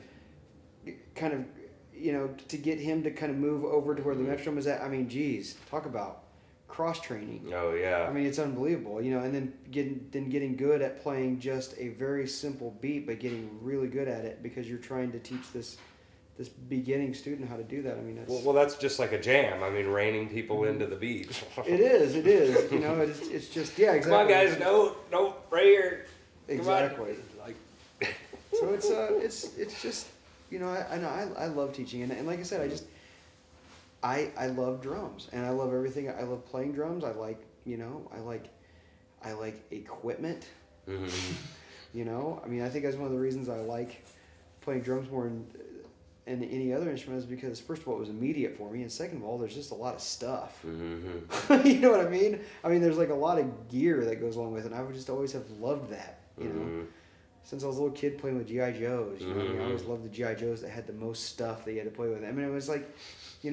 to get him to kind of move over to where the metronome is at. Geez, talk about cross training. Oh yeah. It's unbelievable. And then getting good at playing just a very simple beat, but getting really good at it because you're trying to teach this beginning student how to do that. That's that's just like a jam. Reining people into the beat. It is. It's just, yeah, exactly. Come on, guys, no, right here. Exactly. So it's just, I love teaching, and like I said, I love drums, and I love everything. I love playing drums. I like equipment. I think that's one of the reasons I like playing drums more than any other instrument, is because first of all, it was immediate for me, and second of all, there's just a lot of stuff. You know what I mean? There's a lot of gear that goes along with it, and I would just always have loved that, Since I was a little kid playing with G.I. Joes, I always loved the G.I. Joes that had the most stuff that you had to play with. It was like, I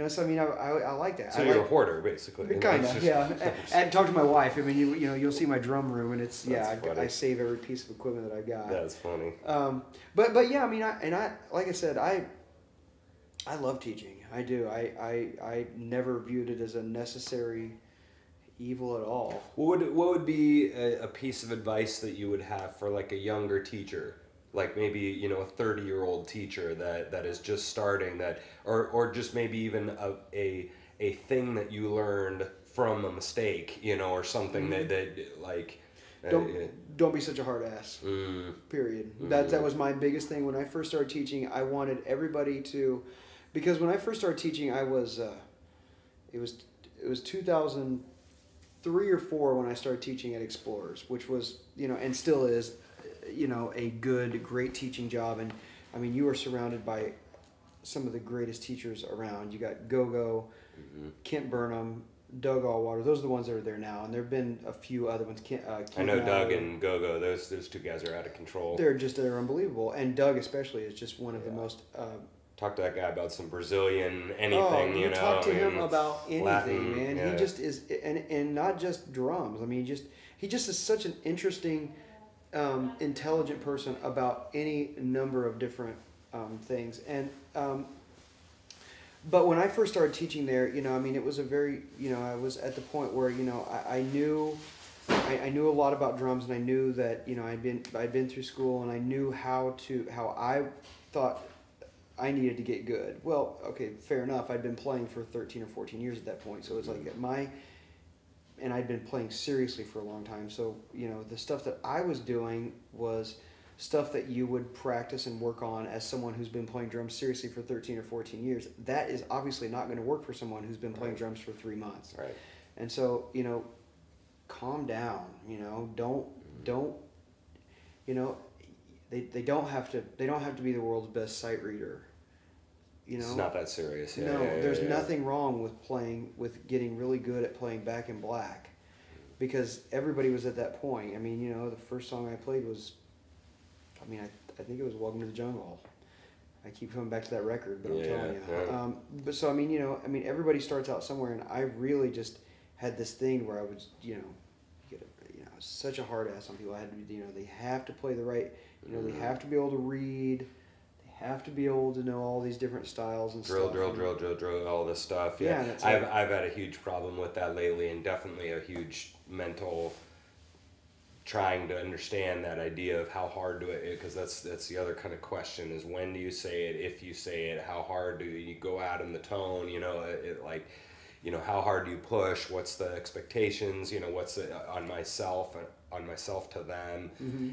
like that. So you're a hoarder, basically. Kind of, yeah. And talk to my wife. You'll see my drum room, and it's, I save every piece of equipment that I've got. That's funny. But yeah, I like I said, I love teaching. I do. I never viewed it as a necessary evil at all. What would be a piece of advice that you would have for a younger teacher, maybe a 30-year-old teacher that is just starting, or just maybe even a thing that you learned from a mistake, or something don't be such a hard ass. Period. That was my biggest thing when I first started teaching. I wanted everybody to, because when I first started teaching, I was it was 2003 or 4 when I started teaching at Explorers, which was, and still is, a great teaching job. And I mean, you are surrounded by some of the greatest teachers around. You got Go-Go, Kent Burnham, Doug Allwater. Those are the ones that are there now, and there have been a few other ones. I know Doug and Go-Go. Those two guys are out of control. They're unbelievable, and Doug especially is just one of the most. Talk to that guy about some Brazilian anything. You talk to him about anything, Latin, man. Yeah. He just is, and not just drums. I mean, he just is such an interesting, intelligent person about any number of different things. And but when I first started teaching there, I mean, it was a very, I was at the point where I knew a lot about drums, and I knew that I'd been through school, and I knew how I thought I needed to get good. Well, okay, fair enough. I'd been playing for 13 or 14 years at that point, so it's like and I'd been playing seriously for a long time. So the stuff that I was doing was stuff that you would practice and work on as someone who's been playing drums seriously for 13 or 14 years. That is obviously not going to work for someone who's been playing drums for 3 months. Right. And so, calm down, don't, they don't have to be the world's best sight reader. It's not that serious. Yeah, there's nothing wrong with getting really good at playing Back in Black, because everybody was at that point. I mean, the first song I played was, I think it was Welcome to the Jungle. I keep coming back to that record, but I'm telling you. Yeah. But so, everybody starts out somewhere, and I really just had this thing where I was, such a hard ass on people. I had to, they have to play the right, they have to be able to read, they have to be able to know all these different styles and drill, stuff. drill, all this stuff. Yeah, I've had a huge problem with that lately, and definitely a huge mental trying to understand that idea of how hard do it, because that's the other kind of question is, when do you say it, if you say it, how hard do you go out in the tone, how hard do you push, what's the expectations, what's on myself to them.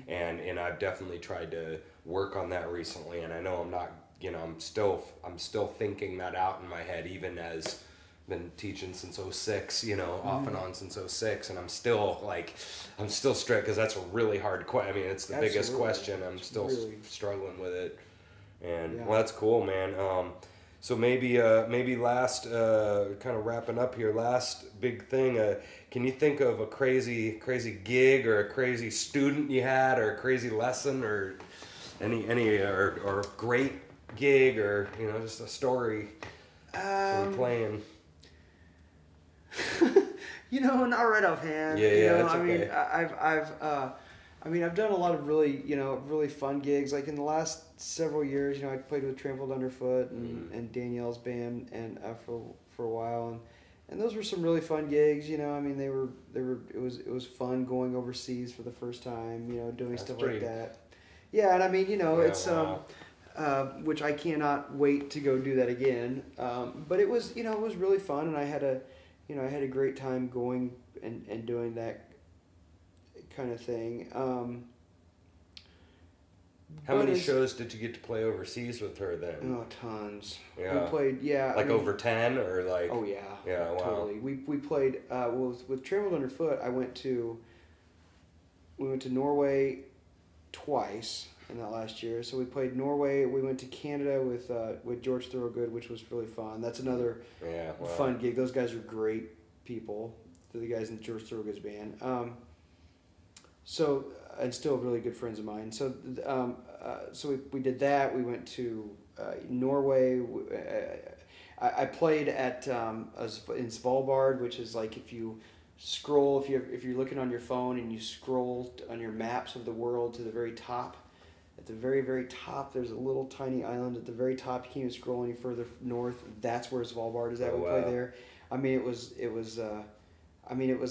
And I've definitely tried to work on that recently, and I know I'm not, I'm still thinking that out in my head, even as been teaching since 06, off and on since 06, and I'm still strict, because that's a really hard question. I mean, it's the biggest question. I'm still struggling with it, and well, that's cool, man. So maybe last, kind of wrapping up here, last big thing, can you think of a crazy gig, or a crazy student you had, or a crazy lesson, or any or great gig, or just a story from playing? Not right offhand. That's okay. I've done a lot of really, really fun gigs. Like in the last several years, I played with Trampled Underfoot and Danielle's band, and for a while, and those were some really fun gigs. It was fun going overseas for the first time. Doing stuff like that. Yeah, and it's which I cannot wait to go do that again. But it was really fun, and I had a great time going and doing that kind of thing. How many shows did you get to play overseas with her then? Oh, tons. Yeah. We played, over 10, or like? Oh yeah. Yeah, wow. Totally. We played with Trampled Underfoot. We went to Norway twice in that last year. So we played Norway. We went to Canada with George Thorogood, which was really fun. That's another fun gig. Those guys are great people. They're the guys in George Thorogood's band. And still really good friends of mine. So we did that. We went to Norway. I played at in Svalbard, which is like, if you scroll, if you're looking on your phone and you scroll on your maps of the world to the very top. At the very, very top, there's a little tiny island at the very top. You can't even scroll any further north. That's where Svalbard is at. We played there. It was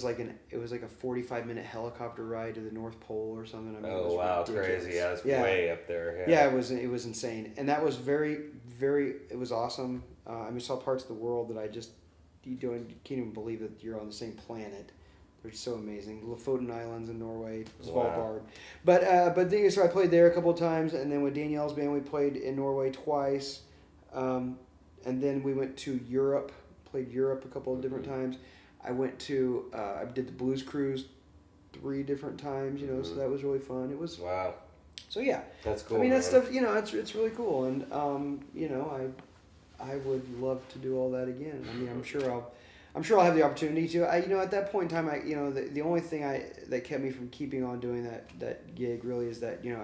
like a 45-minute helicopter ride to the North Pole or something. It was ridiculous. Crazy! Yeah, it's way up there. Yeah, it was insane, and that was very, very. It was awesome. Saw parts of the world that you can't even believe that you're on the same planet. They're so amazing. Lofoten Islands in Norway, Svalbard. Wow. So I played there a couple of times, and then with Danielle's band we played in Norway twice, and then we went to Europe. Played Europe a couple of different times. I went to I did the Blues Cruise 3 different times. So that was really fun. It was So yeah, That's cool. I mean, man. that stuff, you know, it's really cool, and you know, I would love to do all that again. I mean, I'm sure I'll have the opportunity to. You know, at that point in time, you know, the only thing that kept me from keeping on doing that gig really is that, you know,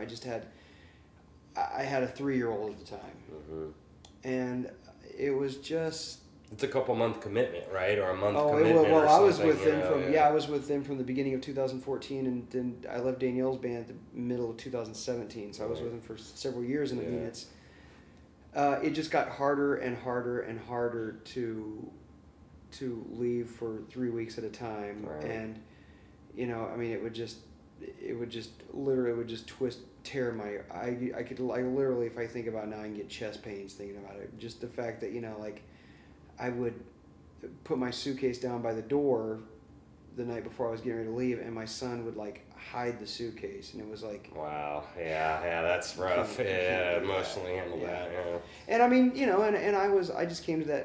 I had a 3-year-old at the time, and it was just. It's a couple month commitment, right? Or a month Oh, commitment. well, or I was something, with them yeah. I was with them from the beginning of 2014, and then I left Danielle's band at the middle of 2017. So I was with them for several years, and I mean, it just got harder and harder and harder to leave for 3 weeks at a time, and you know, I mean, it would just literally tear my. I literally, if I think about it now, I can get chest pains thinking about it. Just the fact that, you know, like, I would put my suitcase down by the door the night before I was getting ready to leave, and my son would like hide the suitcase, and it was like, wow, yeah, that's rough. Yeah, emotionally handle that. Yeah. And I mean, you know, and I just came to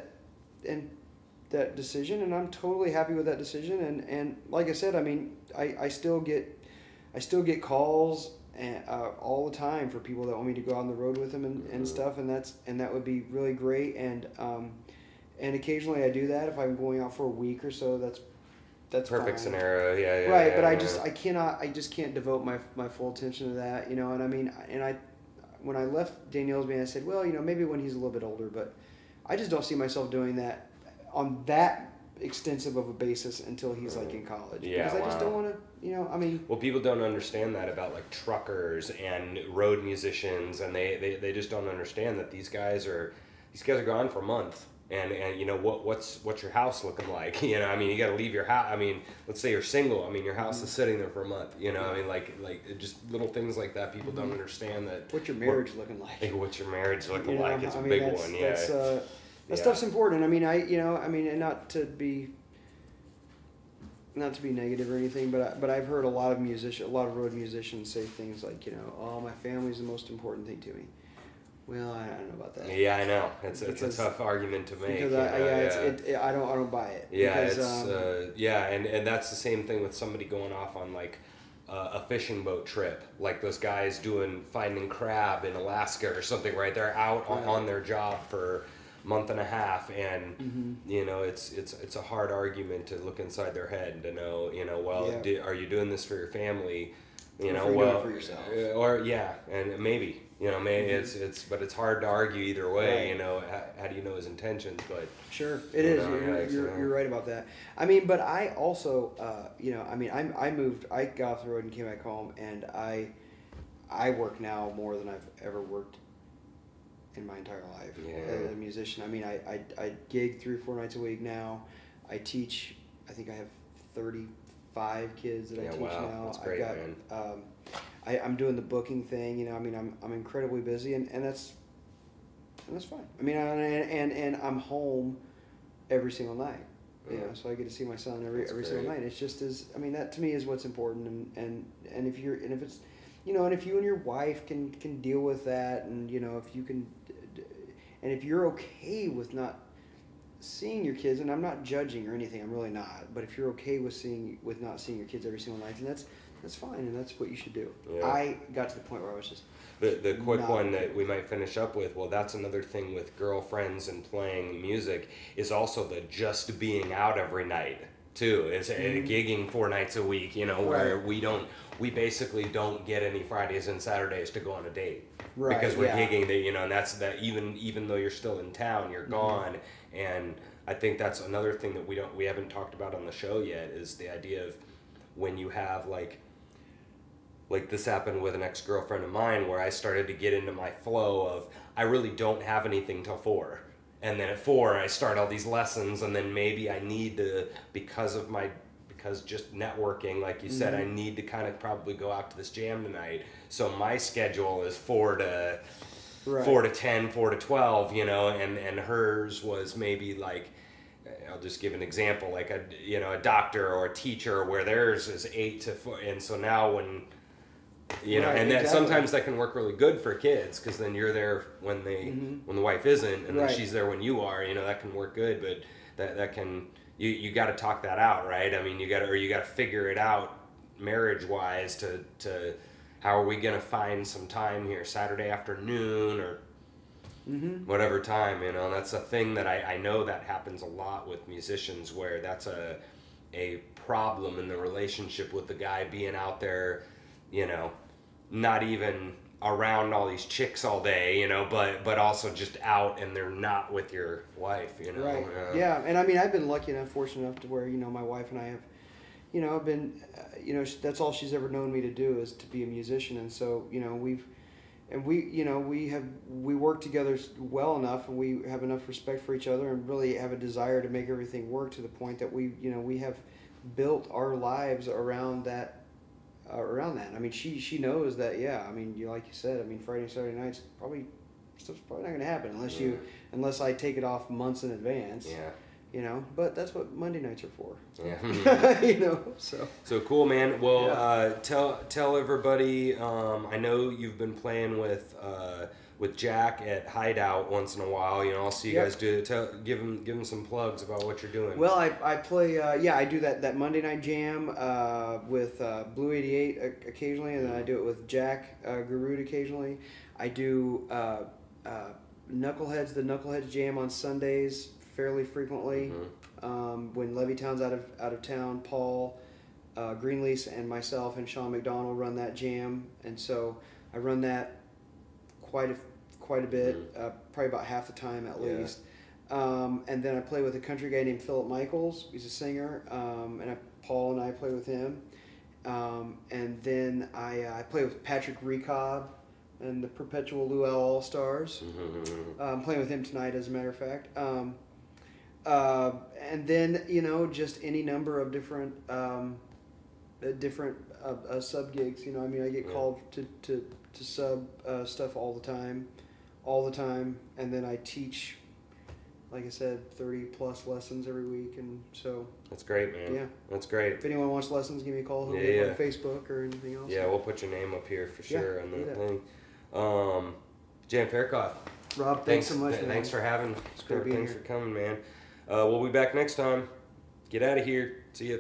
that decision, and I'm totally happy with that decision. And like I said, I mean, I still get calls and all the time for people that want me to go out on the road with them and stuff, and that would be really great. And occasionally I do that if I'm going out for a week or so. That's perfect fine. scenario, yeah. Right, yeah, but yeah. I just can't devote my full attention to that, you know. And I mean, when I left Danielle's band, I said, well, you know, maybe when he's a little bit older, but I just don't see myself doing that on that extensive of a basis until he's like in college. Yeah, because I just don't want to, you know. I mean, well, people don't understand that about like truckers and road musicians, and they just don't understand that these guys are gone for a month. And you know what's your house looking like? You know, I mean, you got to leave your house. I mean, let's say you're single. I mean, your house is sitting there for a month. You know, I mean, like just little things like that. People don't understand that. What's your marriage looking like? What's your marriage looking You know, like? It's I a mean, big one. Yeah. That stuff's important. I mean, and not to be negative or anything, but I've heard a lot of road musicians say things like, you know, oh, my family's the most important thing to me. Well, I don't know about that. Yeah, I know. It's a tough argument to make. Because I don't buy it. Yeah, because, and that's the same thing with somebody going off on like a fishing boat trip, like those guys finding crab in Alaska or something. Right, they're out on their job for a month and a half, and you know, it's a hard argument to look inside their head and to know, you know, well, are you doing this for your family? You know, well, for yourself. Or and maybe. You know, maybe but it's hard to argue either way. Right. You know, how do you know his intentions? But sure, it is. You're right about that. I mean, but I also, you know, I mean, I got off the road and came back home, and I work now more than I've ever worked in my entire life as a musician. I mean, I gig 3 or 4 nights a week now. I teach. I think I have 35 kids that I teach now. That's great, man. I'm doing the booking thing, you know. I mean, I'm incredibly busy, and that's fine. I mean, and I'm home every single night, you know. So I get to see my son every single night. It's just I mean, that to me is what's important, and if it's, you know, and if you and your wife can deal with that, and you know, if you can, and if you're okay with not seeing your kids, and I'm not judging or anything, I'm really not. But if you're okay with not seeing your kids every single night, then that's fine, and that's what you should do. Yeah. I got to the point where I was just the quick one that we might finish up with. Well, that's another thing with girlfriends and playing music is also the just being out every night too. It's gigging 4 nights a week. You know, where we basically don't get any Fridays and Saturdays to go on a date. Right, because we're gigging, you know, and that's that. Even though you're still in town, you're gone. And I think that's another thing that we haven't talked about on the show yet is the idea of when you have like this happened with an ex-girlfriend of mine where I started to get into my flow of I really don't have anything till 4. And then at 4 I start all these lessons, and then maybe I need to because just networking, like you said, I need to kind of probably go out to this jam tonight. So my schedule is 4 to 10, 4 to 12, you know, and hers was maybe like, I'll just give an example, like a doctor or a teacher where theirs is 8 to 4. And so now when, you know, and that sometimes that can work really good for kids because then you're there when when the wife isn't, and then she's there when you are, you know, that can work good, but that can, you got to talk that out, right? I mean, you got to figure it out marriage wise to how are we gonna find some time here, Saturday afternoon or whatever time, you know. That's a thing that I know that happens a lot with musicians, where that's a problem in the relationship with the guy being out there, you know, not even around all these chicks all day, you know, but also just out, and they're not with your wife, you know. Right. Yeah, and I mean, I've been lucky enough, fortunate enough to where, you know, my wife and I have, you know, been, you know, that's all she's ever known me to do is to be a musician, and so, you know, we work together well enough, and we have enough respect for each other, and really have a desire to make everything work to the point that we have built our lives around that. I mean, she knows that. Yeah, I mean, like you said, I mean, Friday and Saturday nights stuff's probably not going to happen unless I take it off months in advance. Yeah. You know, but that's what Monday nights are for. Yeah. You know, so cool, man. Well, tell everybody. I know you've been playing with Jack at Hideout once in a while. You know, I'll see you guys do it. Give him some plugs about what you're doing. Well, I play. I do that Monday night jam with Blue 88 occasionally, and then I do it with Jack Garud occasionally. I do the Knuckleheads jam on Sundays fairly frequently. When Levee Town's out of town, Paul Greenlease and myself and Sean McDonald run that jam, and so I run that quite a bit, probably about half the time at least. And then I play with a country guy named Philip Michaels. He's a singer, and Paul and I play with him. And then I play with Patrick Recob and the Perpetual Luau All Stars. I'm playing with him tonight, as a matter of fact. And then, you know, just any number of different sub gigs. You know, I mean, I get called to sub stuff all the time, and then I teach, like I said, 30 plus lessons every week, and so that's great, man. Yeah, that's great. If anyone wants lessons, give me a call. On Facebook or anything else. Yeah, we'll put your name up here for sure on the thing. Jan Faircloth. Rob, thanks so much. Thanks for having. It's great being here. Thanks for coming, man. We'll be back next time. Get out of here. See ya.